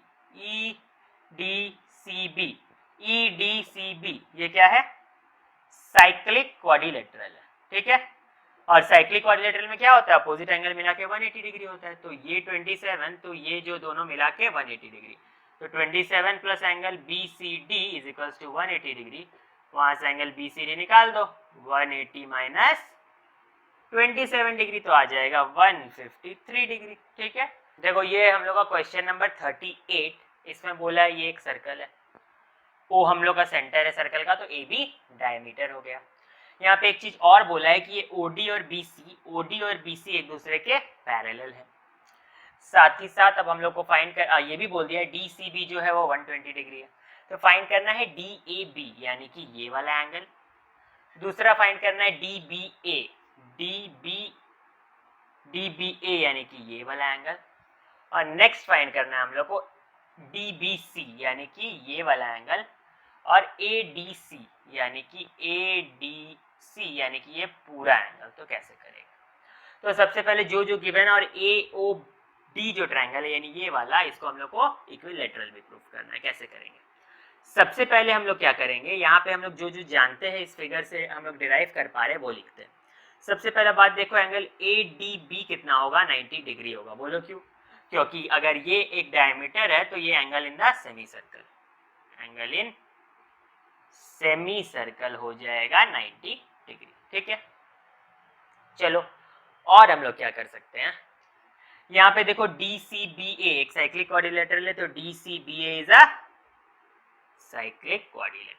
EDCB, ये क्या है साइक्लिक क्वाड्रिलेटरल है, ठीक है। और साइक्लिक क्वाड्रिलेटरल में क्या होता है, अपोजिट एंगल मिला के 180 डिग्री होता है, तो ये 27, तो ये जो दोनों मिला के 180 डिग्री, तो 27 plus angle B C D is equals to 180 degree. वहां से एंगल बी सी डी निकाल दो, 180 माइनस 27 डिग्री तो आ जाएगा 153 डिग्री। ठीक है, देखो ये हम लोग का क्वेश्चन नंबर 38। इसमें बोला है ये एक सर्कल है, ओ हम लोग का सेंटर है सर्कल का, तो ए बी डायमीटर हो गया। यहाँ पे एक चीज और बोला है कि ये ओडी और बीसी एक दूसरे के पैरेलल है। साथ ही साथ अब हम लोग को फाइंड कर ये भी बोल दिया है डीसीबी जो है वो 120 डिग्री है, तो फाइंड करना है डीएबी यानी कि ये वाला एंगल। दूसरा फाइंड करना है डीबीए यानी कि ये वाला एंगल। और नेक्स्ट फाइंड करना है हम लोग को डीबीसी यानी कि ये वाला एंगल, और एडीसी यानी कि यानी कि ये पूरा एंगल। तो कैसे करेंगे, तो सबसे पहले जो गिवन है और एओडी जो ट्रायंगल है यानी ये वाला, इसको हम लोग को इक्विलैटरल भी प्रूफ करना है। कैसे करेंगे, सबसे पहले हम लोग क्या करेंगे, यहाँ पे हम लोग जो जानते हैं इस फिगर से हम लोग डिराइव कर पा रहे हैं वो लिखते हैं। सबसे पहला बात देखो, एंगल एडीबी कितना होगा, 90 डिग्री होगा। बोलो क्यों, क्योंकि अगर ये एक डायमीटर है तो ये angle in the semi circle, angle in semi circle हो जाएगा 90 डिग्री। ठीक है, चलो और हम लोग क्या कर सकते हैं, यहाँ पे देखो DCBA एक साइक्लिक क्वाड्रिलेटरल है, तो DCBA is a cyclic quadrilateral.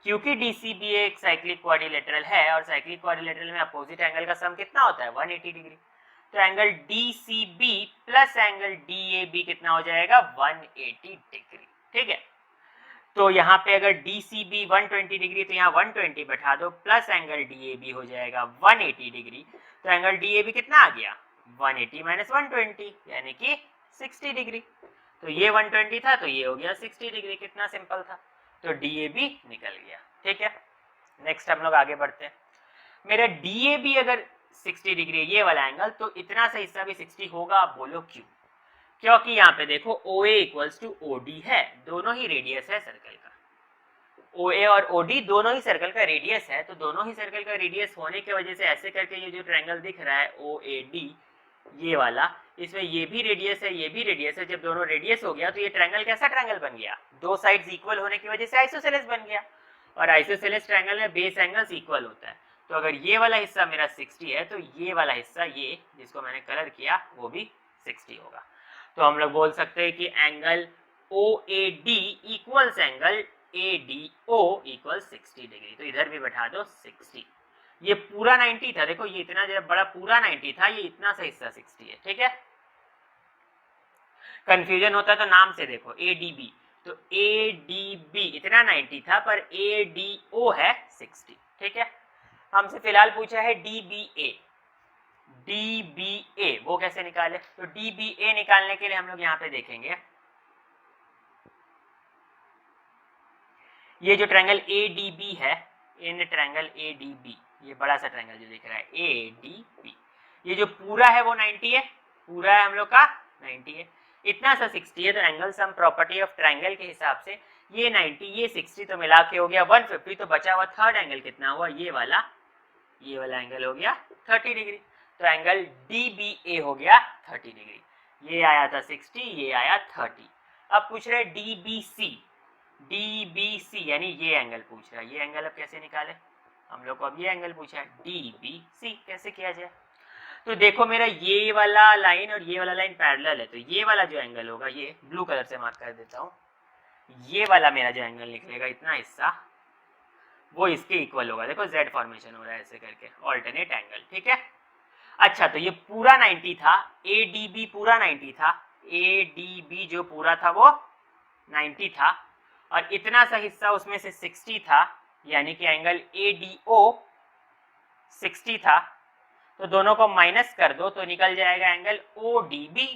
क्योंकि DCBA एक साइक्लिक क्वाड्रिलेटरल है और साइक्लिक क्वाड्रिलेटरल में अपोजिट एंगल का सम कितना होता है, 180 डिग्री। तो angle DCB plus angle DAB कितना हो जाएगा, 180 डिग्री। ठीक है, तो यहाँ पे अगर DCB 120 डिग्री तो यहाँ 120 बैठा दो, प्लस एंगल DAB हो जाएगा 180 डिग्री। तो एंगल DAB कितना आ गया, 180 माइनस 120 यानी कि 60 डिग्री। तो ये 120 था तो ये हो गया 60 डिग्री। कितना सिंपल था, तो DAB निकल गया। ठीक है, नेक्स्ट हम लोग आगे बढ़ते हैं। मेरा DAB अगर 60 डिग्री ये वाला एंगल, तो इतना सा हिस्सा भी 60 होगा। आप बोलो क्यों, क्योंकि यहाँ पे देखो OA इक्वल्स टू OD है, दोनों ही रेडियस है सर्कल का। OA और OD दोनों ही सर्कल का रेडियस है, तो दोनों ही सर्कल का रेडियस होने की वजह से ऐसे करके ये जो ट्रायंगल दिख रहा है OAD ये वाला, इसमें ये भी रेडियस है ये भी रेडियस है। जब दोनों रेडियस हो गया तो ये ट्रायंगल कैसा ट्रायंगल बन गया, दो साइड्स इक्वल होने की वजह से आइसोसेलेस बन गया। और आइसोसेलेस ट्रायंगल में बेस एंगल्स इक्वल होता है। तो अगर ये वाला हिस्सा मेरा 60 है तो ये वाला हिस्सा, ये जिसको मैंने कलर किया, वो भी 60 होगा। तो हम लोग बोल सकते हैं कि angle OAD equals angle ADO equals 60 degree. तो इधर भी बैठा दो 60। ये पूरा 90 था, देखो ये इतना जब बड़ा पूरा 90 था, ये इतना सा हिस्सा 60 है। ठीक है, कंफ्यूजन होता है तो नाम से देखो ADB, तो ADB इतना 90 था पर ADO है 60। ठीक है, हमसे फिलहाल पूछा है DBA वो कैसे निकाले, तो DBA निकालने के लिए हम लोग यहाँ पे देखेंगे, ये जो ट्रायंगल ADB है, इन ट्रायंगल ADB, ये बड़ा सा ट्रायंगल जो दिख रहा है ADB, ये जो पूरा है वो 90 है, पूरा है हम लोग का 90 है, इतना सा 60 है। तो angle sum property of triangle के हिसाब से ये 90 ये 60 तो मिला के हो गया 150। तो बचा हुआ थर्ड एंगल कितना हुआ, ये वाला एंगल हो गया 30 डिग्री। तो एंगल DBA हो गया 30 डिग्री। ये आया था 60, ये आया 30। अब पूछ रहे DBC यानी ये एंगल पूछ रहा है। ये एंगल अब कैसे निकाले, हम लोग को अब ये एंगल पूछा है DBC, कैसे किया जाए। तो देखो मेरा ये वाला लाइन और ये वाला लाइन पैरेलल है, तो ये वाला जो एंगल होगा, ये ब्लू कलर से मार्क कर देता हूँ, ये वाला मेरा जो एंगल निकलेगा इतना हिस्सा, वो इसके इक्वल होगा। देखो Z फॉर्मेशन हो रहा है ऐसे करके, ऑल्टरनेट एंगल। ठीक है, अच्छा तो ये पूरा 90 था, ADB पूरा 90 था, ADB जो पूरा था वो 90 था, और इतना सा हिस्सा उसमें से 60 था, यानी कि एंगल ADO 60 था। तो दोनों को माइनस कर दो तो निकल जाएगा एंगल ODB।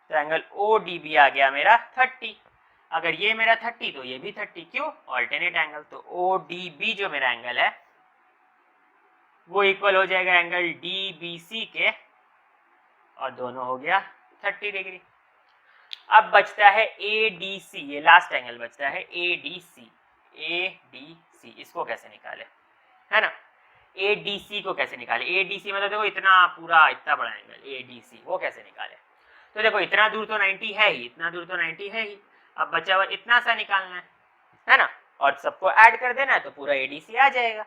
तो एंगल ODB आ गया मेरा 30। अगर ये मेरा 30 तो ये भी 30, क्यों, ऑल्टरनेट एंगल। तो ODB जो मेरा एंगल है वो इक्वल हो जाएगा एंगल DBC के, और दोनों हो गया 30 डिग्री। अब बचता है ADC, ये लास्ट एंगल बचता है ADC। इसको कैसे निकाले, है ना, ADC को कैसे निकाले। ADC मतलब देखो इतना पूरा इतना बड़ा एंगल ADC, वो कैसे निकाले। तो देखो इतना दूर तो 90 है ही, इतना दूर तो 90 है ही। अब बचा हुआ इतना सा निकालना है ना, और सबको ऐड कर देना है तो पूरा एडीसी आ जाएगा।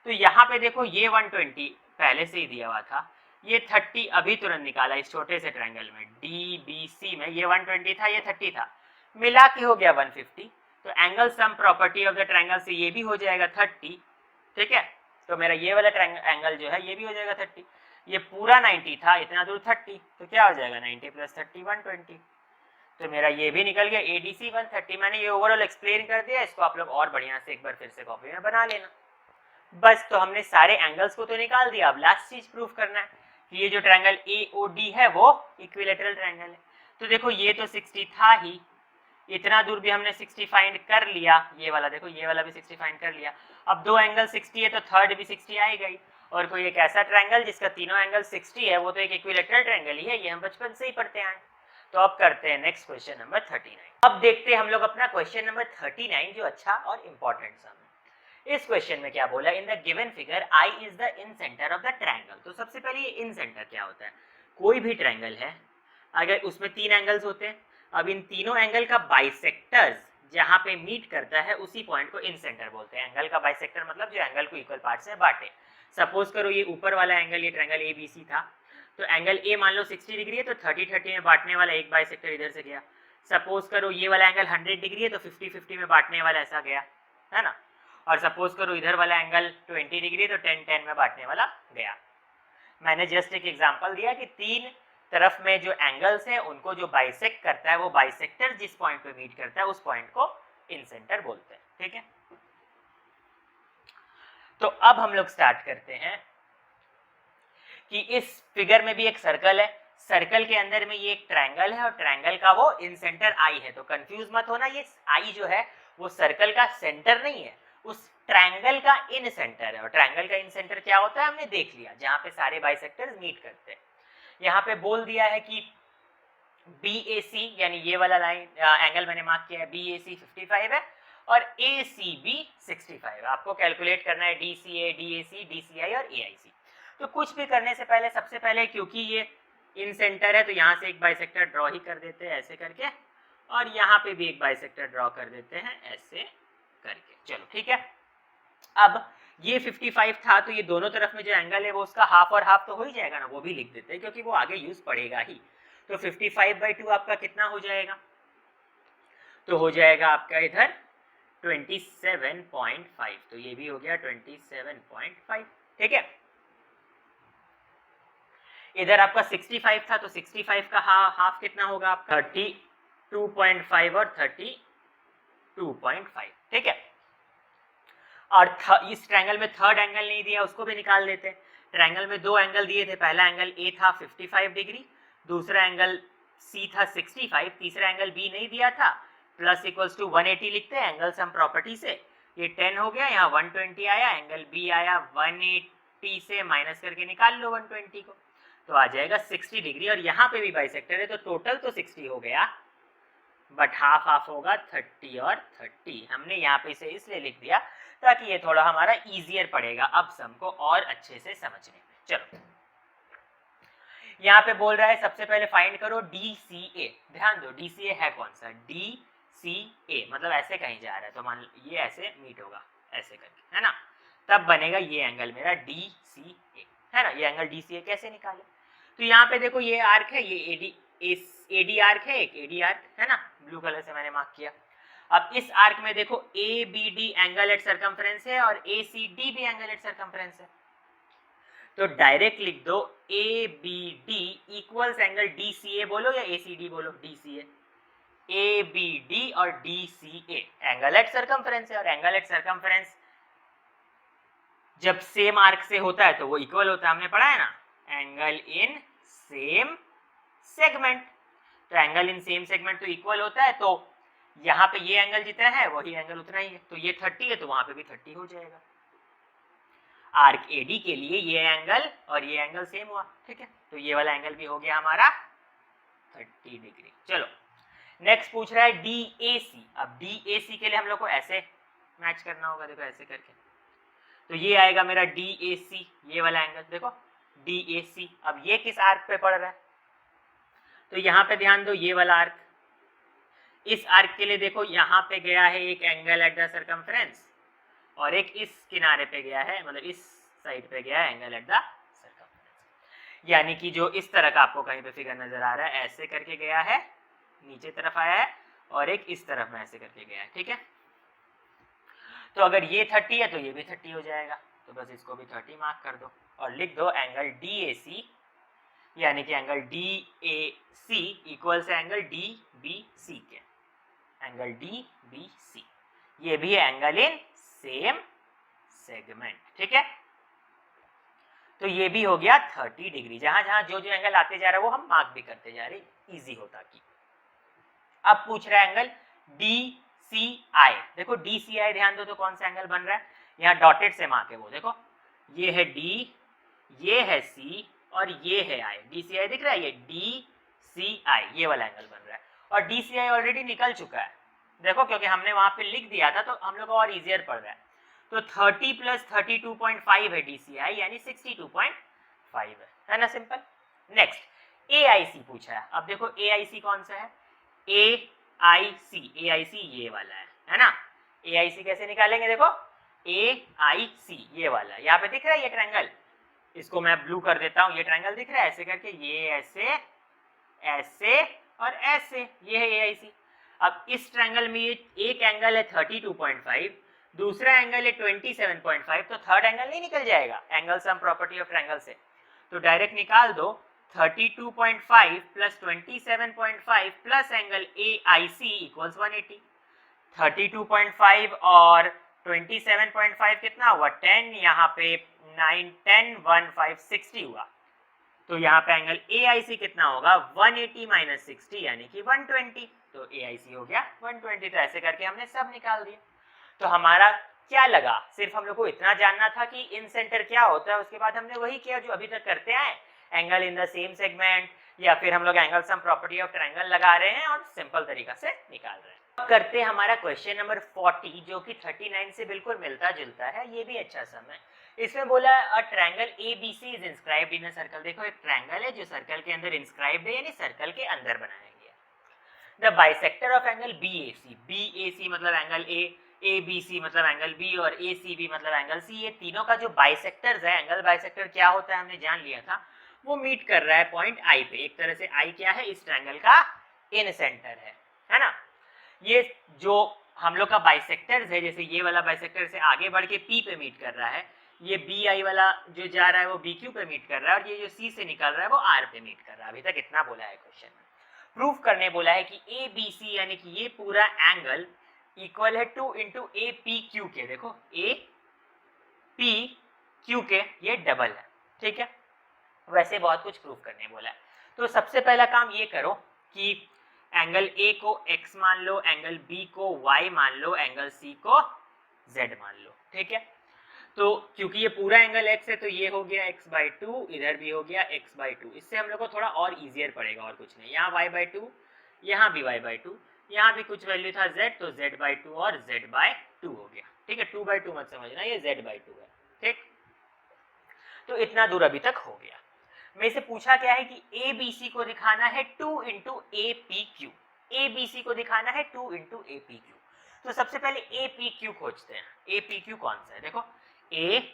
तो यहाँ पे देखो ये 120 पहले से ही दिया हुआ था, ये 30 अभी तुरंत निकाला इस छोटे से ट्रायंगल में DBC में, ये 120 था, ये 30 था, मिला के हो गया 150। तो angle sum property of the triangle से ये भी हो जाएगा 30, ठीक है। तो मेरा ये वाला एंगल जो है ये भी हो जाएगा 30, ये पूरा 90 था, इतना दूर 30, तो क्या हो जाएगा 90 + 30 120। तो मेरा ये भी निकल गया ADC 130। मैंने ये ओवरऑल एक्सप्लेन कर दिया, इसको आप लोग और बढ़िया से एक बार फिर से कॉपी में बना लेना। बस, तो हमने सारे एंगल्स को तो निकाल दिया, अब लास्ट चीज प्रूफ करना है कि ये जो ट्रायंगल AOD है वो इक्विलैटरल ट्रायंगल है। तो देखो ये तो 60 था ही, इतना दूर भी हमने 60 फाइंड कर लिया, ये वाला देखो, ये वाला भी 60 फाइंड कर लिया। अब दो एंगल 60 है तो थर्ड भी 60 आएगा ही। और कोई एक ऐसा ट्रायंगल जिसका तीनों एंगल 60 है वो तो एक इक्विलैटरल ट्रायंगल ही है, ये हम बचपन से ही पढ़ते आए। तो अब करते हैं नेक्स्ट क्वेश्चन नंबर 39। अब देखते हैं हम लोग अपना क्वेश्चन नंबर 39 जो अच्छा और इंपॉर्टेंट सा है। इस क्वेश्चन में क्या बोला, in the given figure I is the in centre of the triangle. तो सबसे पहले ये इन सेंटर क्या होता है, कोई भी ट्रायंगल है अगर उसमें तीन एंगल्स होते हैं, अब इन तीनों एंगल का बाइसेक्टर्स जहां पे मीट करता है उसी पॉइंट को इन सेंटर बोलते हैं। एंगल का बाइसेक्टर मतलब जो एंगल को इक्वल पार्ट्स में बांटे। सपोज करो ये ऊपर वाला एंगल, ये ट्रायंगल ABC था, तो एंगल A मान लो 60 डिग्री है तो 30-30 में बांटने वाला एक बाइसेक्टर इधर से गया। सपोज करो ये वाला एंगल 100 डिग्री है तो 50-50 में बांटने वाला ऐसा गया, है ना। और सपोज करो इधर वाला एंगल 20 डिग्री तो 10-10 में बांटने वाला गया। मैंने जस्ट एक एग्जांपल दिया कि तीन तरफ में जो एंगल्स है उनको जो बाइसेक्ट करता है वो बाइसेक्टर जिस पॉइंट पे मीट करता है उस पॉइंट को इन सेंटर बोलते हैं, ठीक है। तो अब हम लोग स्टार्ट करते हैं कि इस फिगर में भी एक सर्कल है, सर्कल के अंदर में ये एक ट्रायंगल है और ट्रायंगल का वो इन सेंटर I है। तो कंफ्यूज मत होना, ये I जो है वो सर्कल का सेंटर नहीं है, उस ट्रायंगल का इन सेंटर है। और ट्रायंगल का इन सेंटर क्या होता है हमने देख लिया, जहां पे सारे बाइसेक्टर्स मीट करते हैं। यहाँ पे बोल दिया है कि BAC यानी ये वाला लाइन एंगल मैंने मार्क किया है, BAC 55 है और ACB 65 है। आपको कैलकुलेट करना है DCA, DAC, DCI और AIC। तो कुछ भी करने से पहले सबसे पहले क्योंकि ये इन सेंटर है तो यहाँ से एक बाइसेक्टर ड्रॉ ही कर देते हैं ऐसे करके, और यहाँ पे भी एक बाइसेक्टर ड्रॉ कर देते हैं ऐसे करके। चलो ठीक है, अब ये 55 था तो ये दोनों तरफ में जो एंगल है वो उसका हाफ और हाफ तो हो ही जाएगा ना, वो भी लिख देते हैं क्योंकि वो आगे यूज पड़ेगा ही। तो 55/2 आपका कितना हो जाएगा, तो हो जाएगा आपका इधर 27.5, तो ये भी हो गया 27.5, ठीक है। इधर आपका 65 था तो 65 का हाफ कितना होगा आपका 32.5 और 32.5, ठीक है। और इस ट्रायंगल में थर्ड एंगल नहीं दिया, उसको भी निकाल देते हैं। ट्रायंगल में दो एंगल दिए थे, पहला एंगल A था 55 डिग्री, दूसरा एंगल C था 65, तीसरा एंगल B नहीं दिया था, प्लस इक्वल्स टू 180 लिखते हैं एंगल सम प्रॉपर्टी से। ये 10 हो गया, यहाँ 120 आया, एंगल B आया 180 से माइनस करके निकाल लो 120 को, तो आ जाएगा 60 डिग्री। और यहाँ पे भी बाइसेक्टर है तो टोटल तो 60 हो गया, बट हाफ हाफ होगा 30 और 30। हमने यहाँ पे इसे इसलिए लिख दिया ताकि ये थोड़ा हमारा इजियर पड़ेगा अब सम को और अच्छे से समझने में। चलो यहाँ पे बोल रहा है सबसे पहले फाइंड करो DCA। ध्यान दो DCA है कौन सा, DCA मतलब ऐसे कहीं जा रहा है तो मान ये ऐसे मीट होगा ऐसे करके, है ना, तब बनेगा ये एंगल मेरा DCA, है ना। ये एंगल DCA कैसे निकाले, तो यहाँ पे देखो ये आर्क है, ये AD आर्क है, एक AD आर्क है ना, ब्लू कलर से मैंने मार्क किया। अब इस आर्क में देखो ABD एंगल एट सर्कमफ्रेंस है और ACD भी एंगल एट सर्कमफ्रेंस है, तो डायरेक्ट लिख दो ABD इक्वल्स एंगल DCA बोलो या ACD बोलो, DCA। ABD और DCA एंगल एट सर्कमफ्रेंस है, और एंगल एट सर्कमफ्रेंस जब सेम आर्क से होता है तो वो इक्वल होता है, हमने पढ़ा है ना, एंगल इन सेम सेगमेंट। तो एंगल इन सेम सेगमेंट तो इक्वल होता है, तो यहाँ पे ये एंगल जितना है वही एंगल उतना ही है, तो ये 30 है तो वहां पे भी 30 हो जाएगा। आर्क AD के लिए ये एंगल और ये एंगल सेम हुआ, ठीक है, तो ये वाला एंगल भी हो गया हमारा 30 डिग्री। चलो नेक्स्ट पूछ रहा है DAC। अब DAC के लिए हम लोग को ऐसे मैच करना होगा, देखो ऐसे करके, तो ये आएगा मेरा DAC, ये वाला एंगल देखो DAC। अब ये किस आर्क पे पड़ रहा है, तो यहाँ पे ध्यान दो ये वाला आर्क, इस आर्क के लिए देखो यहाँ पे गया है एक एंगल एट द सर्कमफ्रेंस और एक इस किनारे पे गया है, मतलब इस साइड पे गया है एंगल एट द सर्कमफ्रेंस। यानी कि जो इस तरह का आपको कहीं पे फिगर नजर आ रहा है, ऐसे करके गया है, नीचे तरफ आया है, और एक इस तरफ में ऐसे करके गया है, ठीक है। तो अगर ये 30 है तो ये भी 30 हो जाएगा, तो बस इसको भी 30 मार्क कर दो और लिख दो एंगल DAC, यानी कि एंगल DAC इक्वल से एंगल DBC के, एंगल DBC ये भी है एंगल इन सेम सेगमेंट, ठीक है। तो ये भी हो गया 30 डिग्री, जहां जहां जो जो एंगल आते जा रहा है वो हम मार्क भी करते जा रहे, इजी होता कि। अब पूछ रहा है एंगल DCI, देखो DCI ध्यान दो तो कौन सा एंगल बन रहा है, यहाँ डॉटेड से मार्क है वो, देखो ये है D, ये है C और ये है I, DCI दिख रहा है, ये DCI ये वाला एंगल बन रहा है। और DCI ऑलरेडी निकल चुका है, देखो क्योंकि हमने वहां पे लिख दिया था तो हम लोग और इजियर पड़ रहा है। तो 30 प्लस 32.5 है DCI, यानी 62.5 है ना, सिंपल। नेक्स्ट AIC पूछा है, अब देखो AIC कौन सा है, AIC ये वाला है ना। AIC कैसे निकालेंगे, देखो AIC ये वाला, यहाँ पे दिख रहा है ये ट्रायंगल, इसको मैं ब्लू कर देता हूँ, ये ट्रायंगल दिख रहा है ऐसे करके, ये ऐसे ऐसे और ऐसे, ये है AIC। अब इस ट्रायंगल में ये एक एंगल है 32.5, दूसरा एंगल है 27.5, तो थर्ड एंगल नहीं निकल जाएगा angle sum property of triangle से, तो डायरेक्ट निकाल दो 32.5 plus 27.5 plus angle AIC equals 180। 32.5 और 27.5 कितना हुआ 10, यहाँ पे 9 10 1 5 60 हुआ, तो यहाँ पे एंगल AIC कितना होगा 180 माइनस 60 यानी कि 120, तो AIC हो गया 120। तो ऐसे करके हमने सब निकाल दिया। तो हमारा क्या लगा, सिर्फ हम लोग को इतना जानना था कि इन सेंटर क्या होता है, उसके बाद हमने वही किया जो अभी तक करते आए, angle in the same segment, या फिर हम लोग angle sum property of triangle लगा रहे हैं और सिंपल तरीका से निकाल रहे हैं। अब करते हैं हमारा क्वेश्चन नंबर 40 जो कि 39 से बिल्कुल मिलता जुलता है, ये भी अच्छा सम है। इसमें बोला a triangle ABC is inscribed in a circle, देखो एक ट्रायंगल है जो सर्कल के अंदर इंस्क्राइब्ड है, यानी सर्कल के अंदर बनाया गया। The bisector of angle BAC मतलब एंगल A, ABC मतलब एंगल B और ACB मतलब एंगल C, ये तीनों का जो बाइसेक्टर्स है, एंगल बाइसेक्टर क्या होता है हमने जान लिया था, वो मीट कर रहा है पॉइंट I पे। एक तरह से I क्या है, इस ट्रायंगल का इन सेंटर है ना। ये जो हम लोग का बाइसेक्टर्स है, जैसे ये वाला बाइसेक्टर से आगे बढ़ के P पे मीट कर रहा है, ये BI वाला जो जा रहा है वो BQ पे मीट कर रहा है, और ये जो C से निकल रहा है वो R पे मीट कर रहा है। अभी तक इतना बोला है क्वेश्चन में। प्रूफ करने बोला है कि ABC यानी कि ये पूरा एंगल इक्वल है 2 इंटू APQ के, देखो APQ के ये डबल है, ठीक है। वैसे बहुत कुछ प्रूफ करने बोला है। तो सबसे पहला काम ये करो कि एंगल A को x मान लो, एंगल B को y मान लो, एंगल C को z मान लो, ठीक है। तो क्योंकि ये पूरा एंगल x है तो ये हो गया x/2, इधर भी हो गया x/2, इससे हम लोग को थोड़ा और इजियर पड़ेगा, और कुछ नहीं। यहाँ y/2, यहाँ भी y/2, यहाँ भी कुछ वैल्यू था z, तो z/2 और z/2 हो गया, ठीक है। 2/2 मत समझना, ये z/2 है, ठीक। तो इतना दूर अभी तक हो गया। मेरे से पूछा क्या है कि ABC को दिखाना है 2 इंटू APQ, ABC को दिखाना है 2 इंटू APQ। तो सबसे पहले APQ खोजते हैं। APQ कौन सा है, देखो APQ,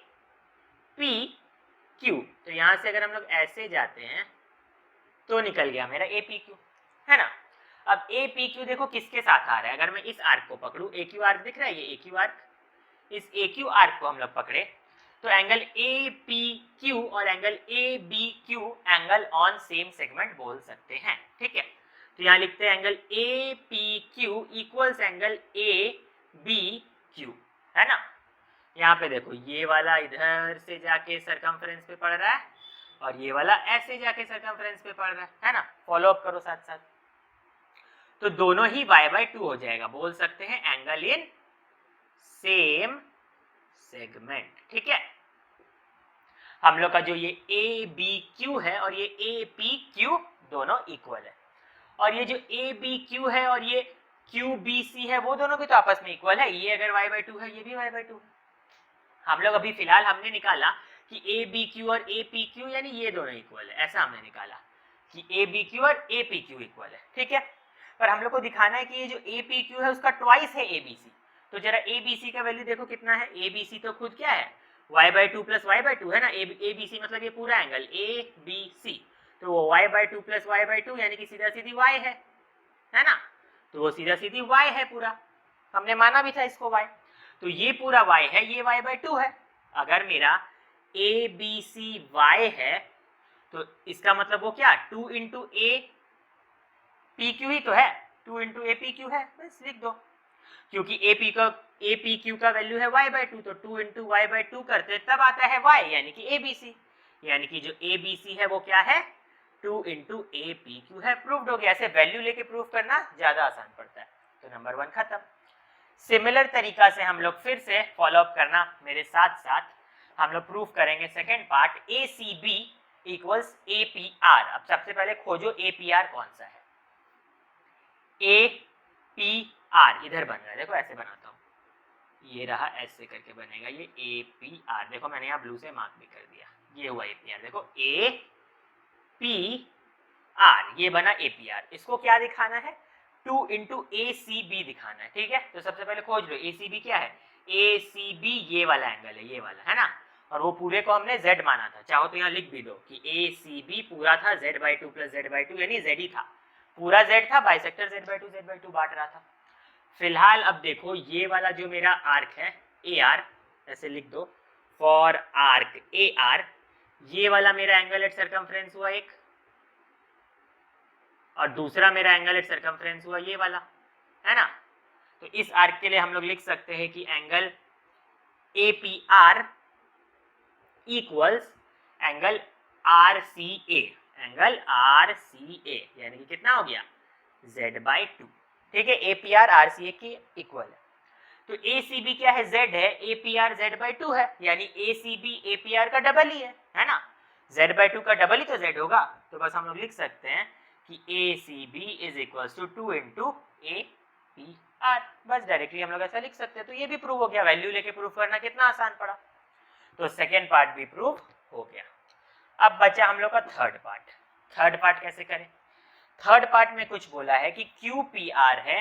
तो यहां से अगर हम लोग ऐसे जाते हैं तो निकल गया मेरा APQ, है ना। अब APQ देखो किसके साथ आ रहा है, अगर मैं इस आर्क को पकड़ू, AQ आर्क दिख रहा है, ये AQ आर्क, इस AQ आर्क को हम लोग पकड़े तो एंगल APQ और angle ABQ angle on same segment बोल सकते हैं, ठीक है। तो यहाँ लिखते हैं angle APQ equals angle ABQ, है ना। यहाँ पे देखो ये वाला इधर से जाके सरकमफ्रेंस पे पड़ रहा है और ये वाला ऐसे जाके सरकमफ्रेंस पे पड़ रहा है ना। फॉलो अप करो साथ साथ, तो दोनों ही y/2 हो जाएगा, बोल सकते हैं एंगल इन सेम सेगमेंट, ठीक है। हम लोग का जो ये ABQ है और ये APQ दोनों इक्वल है, और ये जो ABQ है और ये QBC है वो दोनों भी तो आपस में इक्वल है। ये अगर y/2 है, ये भी y/2 है। हम लोग अभी फिलहाल हमने निकाला कि ABQ और APQ यानी ये दोनों इक्वल है, ऐसा हमने निकाला कि ABQ और APQ इक्वल है, ठीक है। पर हम लोग को दिखाना है कि ये जो ए पी क्यू है उसका ट्वाइस है ए बी सी। तो जरा ए बी सी का वैल्यू देखो कितना है, ए बी सी तो खुद क्या है y/2 प्लस y/2 है ना, ए बी सी मतलब ये पूरा एंगल ए बी सी, तो वो y/2 प्लस y/2 यानी कि सीधा सीधी y है ना, तो वो सीधा सीधी y है पूरा, हमने माना भी था इसको y, तो ये पूरा y है, ये y/2 है। अगर मेरा ए बी सी y है तो इसका मतलब वो क्या 2 इंटू ए पी क्यू ही तो है, 2 इंटू ए पी क्यू है, बस लिख दो, क्योंकि ए पी क्यू का वैल्यू है y/2, तो 2 इंटू y/2 करते तब आता है y यानी कि ए बी सी, यानी कि जो ए बी सी है वो क्या है 2 इंटू ए पी क्यू है। प्रूव्ड हो गया। ऐसे वैल्यू लेके प्रूव करना ज्यादा आसान पड़ता है। तो नंबर 1 खत्म। सिमिलर तरीका से हम लोग फिर से फॉलो अप करना मेरे साथ साथ, हम लोग प्रूव करेंगे second part A C B equals A P R. अब सबसे पहले खोजो ए पी आर कौन सा है। ए पी आर इधर बन रहा है, देखो ऐसे बनाता हूँ, ये रहा ऐसे करके बनेगा ये ए पी आर, देखो मैंने यहाँ ब्लू से मार्क भी कर दिया, ये हुआ ए पी आर, देखो ए पी आर ये बना ए पी आर। इसको क्या दिखाना है 2 इंटू ए सी बी दिखाना है, ठीक है। तो सबसे पहले खोज लो ए सी बी क्या है, ए सी बी ये वाला एंगल है, ये वाला है ना, और वो पूरे को हमने z माना था, चाहो तो यहाँ लिख भी दो कि ए सी बी पूरा था z/2 प्लस z/2 यानी z ही था, पूरा z था, बाइसेक्टर z/2 बांट रहा था। फिलहाल अब देखो ये वाला जो मेरा आर्क है ए आर, ऐसे लिख दो फॉर आर्क ए आर, ये वाला मेरा एंगल एट सर्कमफ्रेंस हुआ एक, और दूसरा मेरा एंगल एट सर्कमफ्रेंस हुआ ये वाला, है ना। तो इस आर्क के लिए हम लोग लिख सकते हैं कि angle A P R equals angle R C A, angle R C A यानी कि कितना हो गया z/2, ठीक है। A P R R C A की इक्वल है, तो ए सी बी क्या है z है, ए पी आर z/2 है, यानी A C B A P R का डबल ही है ना, z/2 का डबल ही तो z होगा। तो बस हम लोग लिख सकते हैं कि A C B is equal to 2 into A P R, बस डायरेक्टली हम लोग ऐसा लिख सकते हैं। तो ये भी प्रूव हो गया, वैल्यू लेके प्रूव करना कितना आसान पड़ा। तो सेकेंड पार्ट भी प्रूव हो गया। अब बचा हम लोग का थर्ड पार्ट। थर्ड पार्ट कैसे करें, थर्ड पार्ट में कुछ बोला है कि क्यू पी आर है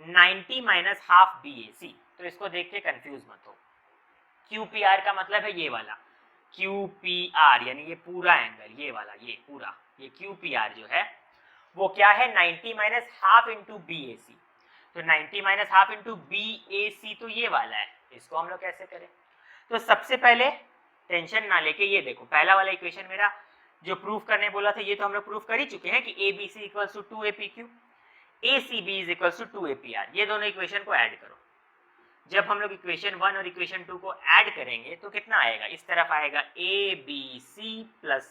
90 minus half B A C, तो इसको देख के कंफ्यूज मत हो। क्यू पी आर का मतलब है ये वाला क्यू पी आर, यानी ये पूरा एंगल, ये वाला, ये पूरा, ये क्यू पी आर जो है वो क्या है 90 minus half into B A C, तो 90 minus half into B A C तो ये वाला है। इसको हम लोग कैसे करें, तो सबसे पहले टेंशन ना लेके ये देखो, पहला वाला इक्वेशन मेरा जो प्रूफ करने बोला था ये तो हम लोग प्रूफ कर ही चुके हैं कि A B C equals to 2 A P Q, A C B is equals to 2 A P R. ये दोनों इक्वेशन को ऐड करो। जब हम लोग इक्वेशन 1 और इक्वेशन 2 को ऐड करेंगे तो कितना आएगा, इस तरफ आएगा A B C plus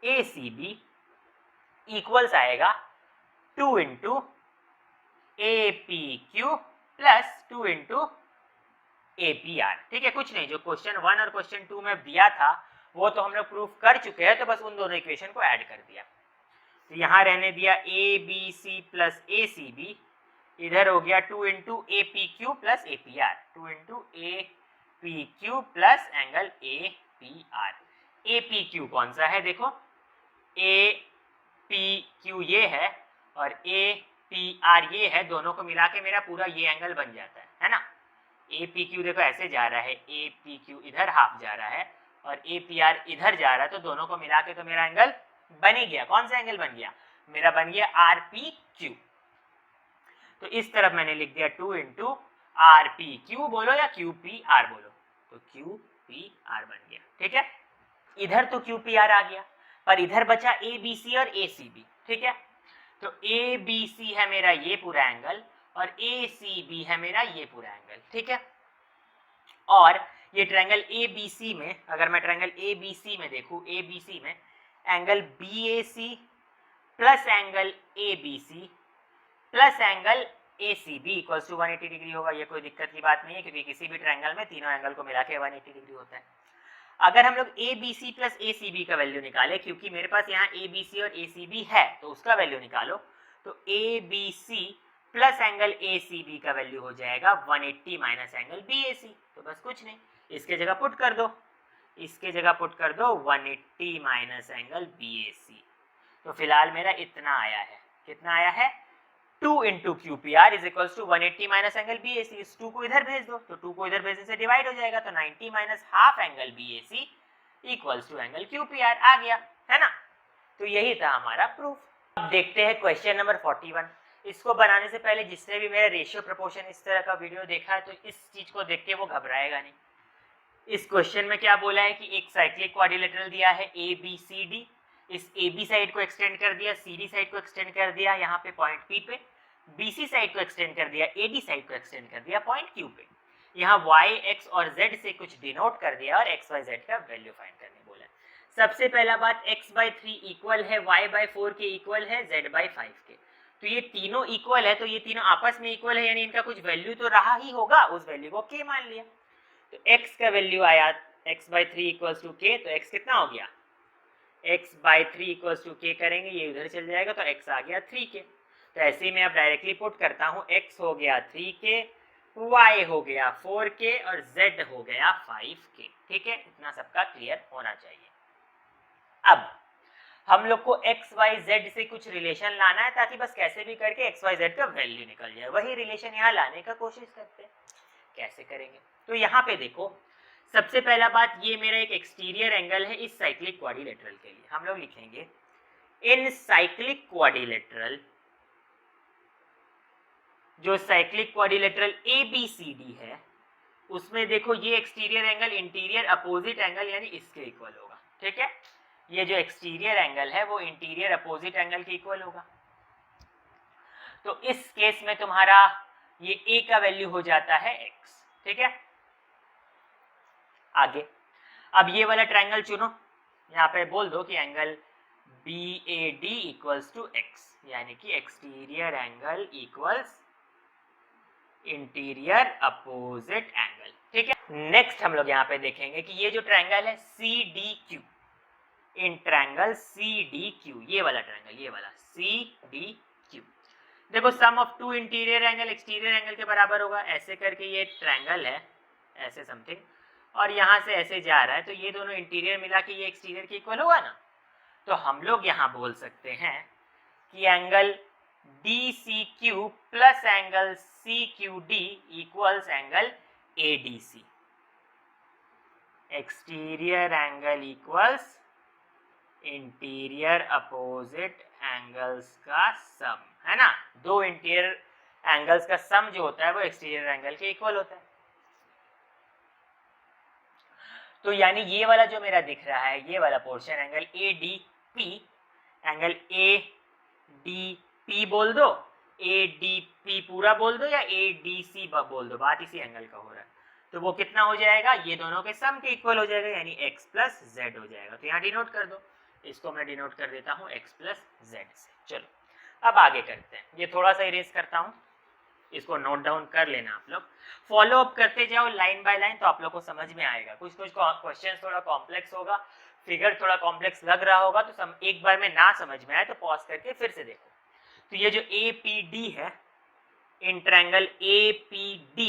A C B equals आएगा 2 into A P Q plus 2 into A P R, ठीक है। कुछ नहीं, जो क्वेश्चन 1 और क्वेश्चन 2 में दिया था वो तो हम लोग प्रूफ कर चुके हैं, तो बस उन दोनों इक्वेशन को ऐड कर दिया। तो यहाँ रहने दिया A B C plus A C B, इधर हो गया 2 into A P Q plus A P R, 2 into A P Q plus angle A P R. A P Q कौन सा है, देखो ए पी क्यू ये है और ए पी आर ये है, दोनों को मिला के मेरा पूरा ये एंगल बन जाता है ना। ए पी क्यू देखो ऐसे जा रहा है, ए पी क्यू इधर हाफ जा रहा है और ए पी आर इधर जा रहा है, तो दोनों को मिला के तो मेरा एंगल बन ही गया। कौन सा एंगल बन गया, मेरा बन गया आर पी क्यू। तो इस तरफ मैंने लिख दिया 2 इंटू आर पी क्यू बोलो या क्यू पी आर बोलो, तो क्यू पी आर बन गया, ठीक है। इधर तो क्यू पी आर आ गया, पर इधर बचा ए बी सी और ए सी बी, ठीक है। तो ए बी सी है मेरा ये पूरा एंगल और ए सी बी है मेरा ये पूरा एंगल, ठीक है। और ये ट्रायंगल ए बी सी में, अगर मैं ट्रायंगल ए बी सी में देखूं, ए बी सी में angle B A C plus angle A B C plus angle A C B equals to 180 degree होगा। ये कोई दिक्कत की बात नहीं है, क्योंकि किसी भी ट्रायंगल में तीनों एंगल को मिला के 180 डिग्री होता है। अगर हम लोग A B C plus A C B का वैल्यू निकाले, क्योंकि मेरे पास यहाँ ए बी सी और ए सी बी है तो उसका वैल्यू निकालो, तो A B C plus angle A C B का वैल्यू हो जाएगा 180 minus angle B A C. तो बस कुछ नहीं, इसके जगह पुट कर दो, इसके जगह पुट कर दो 180 minus angle B A C. तो फिलहाल मेरा इतना आया है, कितना आया है 2 into Q P R is equal to 180 minus angle B A C. इस 2 को इधर भेज दो तो 2 को इधर भेजने से डिवाइड हो जाएगा, तो 90 minus half angle B A C equals to angle Q P R आ गया, है ना। तो यही था हमारा प्रूफ। अब देखते हैं क्वेश्चन नंबर 41। इसको बनाने से पहले जिसने भी मेरा रेशियो प्रोपोर्शन इस तरह का वीडियो देखा है तो इस चीज को देख के वो घबराएगा नहीं। इस क्वेश्चन में क्या बोला है कि एक साइक्लिक क्वाड्रिलेटरल दिया है ए बी सी डी, इस ए बी साइड को एक्सटेंड कर दिया, सी डी साइड को एक्सटेंड कर दिया यहाँ पे पॉइंट पी पे, बी सी साइड को एक्सटेंड कर दिया, ए डी साइड को एक्सटेंड कर दिया पॉइंट क्यू पे, यहाँ y, x और z से कुछ डिनोट कर दिया और x, y, z का वैल्यू फाइंड करने बोला है। सबसे पहला बात x/3 इक्वल है y/4 के इक्वल है z/5 के, तो ये तीनों इक्वल है, तो ये तीनों आपस में इक्वल है, यानी इनका कुछ वैल्यू तो रहा ही होगा, उस वैल्यू को k मान लिया। तो x का वैल्यू आया x/3 इक्वल्स टू k, तो x कितना हो गया x/3 इक्वल्स टू k करेंगे, ये उधर चल जाएगा तो x आ गया 3k। तो ऐसे ही मैं अब डायरेक्टली पुट करता हूँ, x हो गया 3k, y हो गया 4k और z हो गया 5k। ठीक है, इतना सबका क्लियर होना चाहिए। अब हम लोग को x, y, z से कुछ रिलेशन लाना है ताकि बस कैसे भी करके x, y, z का वैल्यू निकल जाए। वही रिलेशन यहाँ लाने का कोशिश करते हैं, कैसे करेंगे। तो यहाँ पे देखो, सबसे पहला बात, ये मेरा एक एक्सटीरियर एंगल है इस साइक्लिक क्वाड्रिलेटरल के लिए। हम लोग लिखेंगे इन साइक्लिक क्वाड्रिलेटरल, जो साइक्लिक क्वाड्रिलेटरल ABCD है उसमें देखो ये exterior angle interior opposite angle यानी इसके इक्वल होगा। ठीक है, ये जो एक्सटीरियर एंगल है वो इंटीरियर अपोजिट एंगल के इक्वल होगा। तो इस केस में तुम्हारा ये A का वैल्यू हो जाता है x। ठीक है, आगे अब ये वाला ट्रायंगल चुनो, यहाँ पे बोल दो कि angle BAD equals to x, यानी कि exterior angle equals interior opposite angle. ठीक है, नेक्स्ट हम लोग यहाँ पे देखेंगे कि ये जो ट्रायंगल है CDQ, इन ट्रायंगल CDQ, ये वाला ट्रायंगल, ये वाला CDQ, देखो sum of two interior angle exterior angle के बराबर होगा। ऐसे करके ये ट्रायंगल है ऐसे समथिंग, और यहाँ से ऐसे जा रहा है, तो ये दोनों इंटीरियर मिला के ये एक्सटीरियर के इक्वल होगा ना। तो हम लोग यहाँ बोल सकते हैं कि angle DCQ plus angle CQD equals angle ADC। Exterior angle equals interior opposite angles का सम, है ना। दो इंटीरियर एंगल्स का सम जो होता है वो एक्सटीरियर एंगल के इक्वल होता है। तो यानी ये वाला जो मेरा दिख रहा है, ये वाला portion angle ADP, angle ADP बोल दो, ADP पूरा बोल दो या ADC बोल दो, बात इसी एंगल का हो रहा है। तो वो कितना हो जाएगा, ये दोनों के सम के इक्वल हो जाएगा, यानी x प्लस z हो जाएगा। तो यहाँ डिनोट कर दो, इसको मैं डिनोट कर देता हूँ x प्लस z से। चलो अब आगे करते हैं, ये थोड़ा सा इरेज करता हूँ, इसको नोट डाउन कर लेना आप लोग, फॉलो अप करते जाओ लाइन बाय लाइन, तो आप लोग को समझ में आएगा। कुछ कुछ क्वेश्चन थोड़ा कॉम्प्लेक्स होगा, फिगर थोड़ा कॉम्प्लेक्स लग रहा होगा, तो एक बार में ना समझ में आए तो पॉज करके फिर से देखो। तो ये जो APD है, इन ट्रायंगल APD,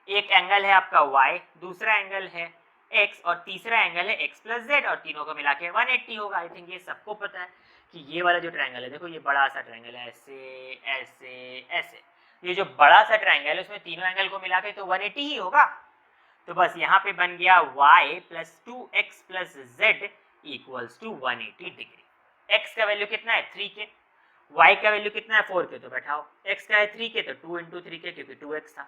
एक एंगल है आपका y, दूसरा एंगल है x और तीसरा एंगल है x प्लस z, और तीनों को मिला के 180 होगा। आई थिंक ये सबको पता है कि ये वाला जो ट्रायंगल है, देखो ये बड़ा सा ट्रायंगल है, ऐसे ऐसे ऐसे, ये जो बड़ा सा ट्रायंगल है उसमें तीनों एंगल को मिला के तो 180 ही होगा। तो बस यहाँ पे बन गया y plus 2x plus z equals to 180 degree. x का वैल्यू कितना है 3k, y का वैल्यू कितना है 4k, तो बैठाओ x का है 3k तो 2 इंटू 3k क्योंकि 2x था,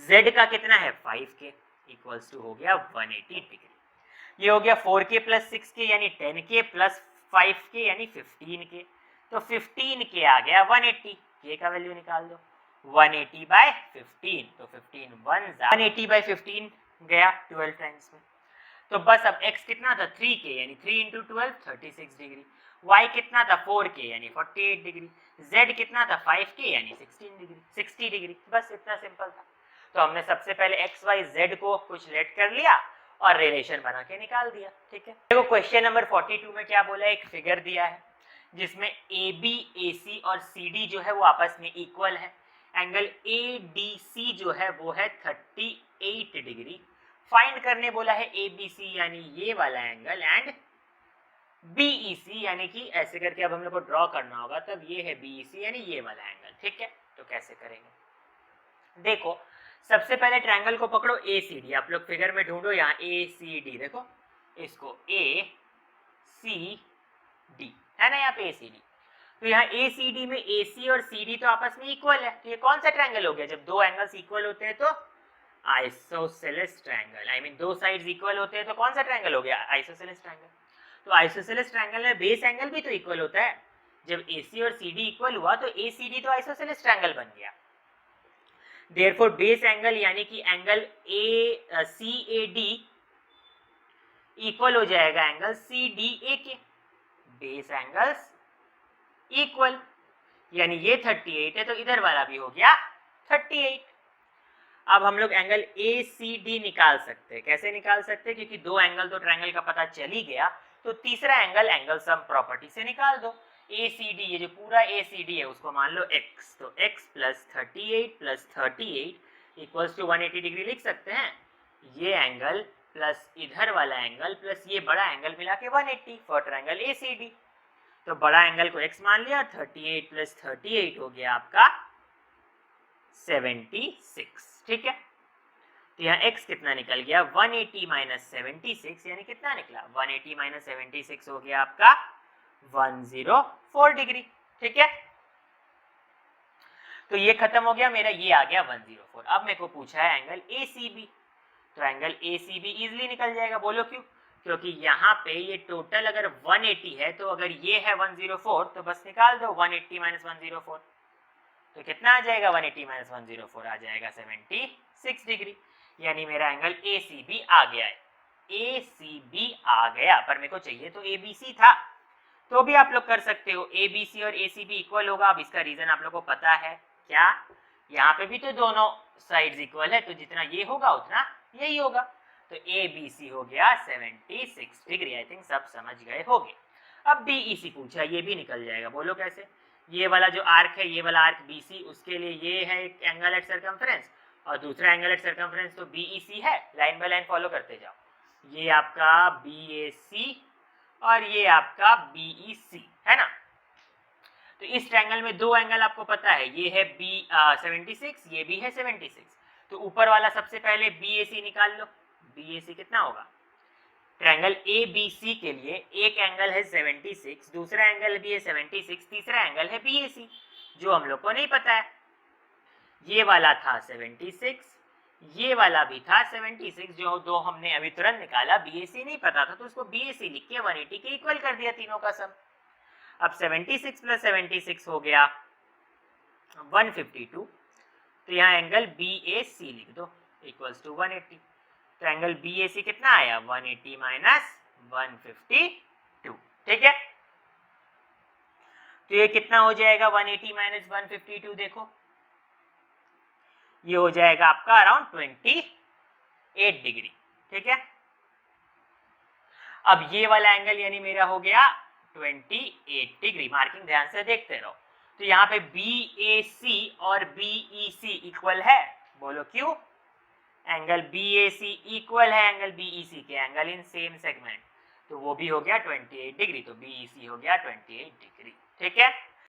z का कितना है 5k इक्वल्स टू हो गया 180 डिग्री। ये हो गया 4k प्लस 6k यानी 10k प्लस 5k यानी 15k, तो 15k आ गया 180, k का वैल्यू निकाल दो 180 बाय 15, तो 180 बाय 15 गया 12 टाइम्स में। तो बस अब x कितना था 3k यानी 3 इंटू 12 36 डिग्री, y कितना था 4k यानी 48 डिग्री, z कितना था 5k यानी 60 डिग्री। बस इतना सिंपल था। तो हमने सबसे पहले x, y, z को कुछ लेट कर लिया और रिलेशन बना के निकाल दिया। ठीक है, देखो क्वेश्चन नंबर 42 में क्या बोला है, एक फिगर दिया है जिसमें AB, AC और CD जो है वो आपस में इक्वल है। एंगल ADC जो है वो है 38 डिग्री। फाइंड करने बोला है ABC यानी ये वाला एंगल एंड बीईसी, यानी कि ऐसे करके अब हम लोग को ड्रॉ करना होगा, तब ये है बीईसी यानी ये वाला एंगल, ठीक है। तो कैसे करेंगे, देखो सबसे पहले ट्रायंगल को पकड़ो एसीडी, आप लोग फिगर में ढूंढो यहाँ एसीडी, देखो इसको एसीडी है ना, यहाँ पे एसीडी। तो यहाँ एसीडी में एसी और सीडी तो आपस में इक्वल है, तो ये कौन सा ट्रायंगल हो गया, जब दो एंगल्स इक्वल होते हैं तो आइसोसेलेस ट्रायंगल, आई मीन दो साइड्स इक्वल होते हैं तो कौन सा ट्रायंगल हो गया, आइसोसेलेस ट्रायंगल। तो आइसोसेलेस ट्रायंगल में बेस एंगल भी तो इक्वल होता है, जब AC और CD इक्वल हुआ तो ACD तो आइसोसेलेस ट्रायंगल बन गया। देयरफॉर बेस एंगल यानी कि एंगल CAD इक्वल हो जाएगा एंगल CDA के, बेस एंगल्स इक्वल, यानी ये 38 है तो इधर वाला भी हो गया 38। अब हम लोग एंगल ACD निकाल सकते हैं, कैसे निकाल सकते हैं, क्योंकि दो एंगल तो ट्रायंगल का पता चल ही गया, तो तीसरा एंगल एंगल सम प्रॉपर्टी से निकाल दो। ACD, ये जो पूरा ACD है उसको मान लो x, तो x plus 38 equals to 180 degree लिख सकते हैं। ये एंगल प्लस इधर वाला एंगल प्लस ये बड़ा एंगल मिला के 180 फॉर ट्रायंगल ACD। तो बड़ा एंगल को x मान लिया, 38 प्लस 38 हो गया आपका 76, ठीक है। तो यहाँ x कितना निकल गया, 180 माइनस 76, यानी कितना निकला, 180 माइनस 76 हो गया आपका 104 डिग्री, ठीक है। तो ये खत्म हो गया मेरा, ये आ गया 104। अब मेरे को पूछा है एंगल ACB, तो एंगल ACB इजीली निकल जाएगा, बोलो क्यों, क्योंकि यहाँ पे ये टोटल अगर 180 है तो अगर ये है 104 तो बस निकाल दो 180 माइनस 104, तो कितना आ जाएगा, 180 माइनस 104 आ जाएगा 76 डिग्री, यानी मेरा एंगल ACB आ गया है। ACB आ गया, पर मेरे को चाहिए तो ABC था, तो भी आप लोग कर सकते हो, ABC और ACB इक्वल होगा। अब इसका रीजन आप लोग को पता है क्या, यहाँ पे भी तो दोनों साइड्स इक्वल है, तो जितना ये होगा उतना यही होगा, तो ABC हो गया 76 डिग्री। आई थिंक सब समझ गए होंगे। अब DEC पूछा, ये भी निकल जाएगा, बोलो कैसे, ये वाला जो आर्क है, ये वाला आर्क BC, उसके लिए ये है एक एंगल एट सर्कमफ्रेंस और दूसरा एंगल एट सर्कमफ्रेंस तो BEC है, लाइन बाय लाइन फॉलो करते जाओ, ये आपका BAC और ये आपका BEC है ना। तो इस ट्रायंगल में दो एंगल आपको पता है, ये है 76, ये भी है 76, तो ऊपर वाला सबसे पहले BAC निकाल लो। BAC कितना होगा, ट्रायंगल ABC के लिए एक एंगल है 76, दूसरा एंगल भी है 76, तीसरा एंगल है BAC, जो हम लोग को नहीं पता है। ये वाला था 76, ये वाला भी था 76, जो दो हमने अभी तुरंत निकाला, BAC नहीं पता था तो उसको BAC लिख के 180 के इक्वल कर दिया तीनों का सम। अब 76 प्लस 76 हो गया 152, तो यहाँ एंगल BAC लिख दो इक्वल्स टू 180, तो एंगल BAC कितना आया, 180 माइनस 152, ठीक है। तो ये कितना हो जाएगा 180 माइनस 152, देखो ये हो जाएगा आपका अराउंड 28 डिग्री, ठीक है। अब ये वाला एंगल यानी मेरा हो गया 28 डिग्री, मार्किंग ध्यान से देखते रहो। तो यहाँ पे BAC और BEC इक्वल है, बोलो क्यों, एंगल BAC इक्वल है एंगल BEC के, एंगल इन सेम सेगमेंट, तो वो भी हो गया 28 डिग्री, तो BEC हो गया 28 डिग्री, ठीक है।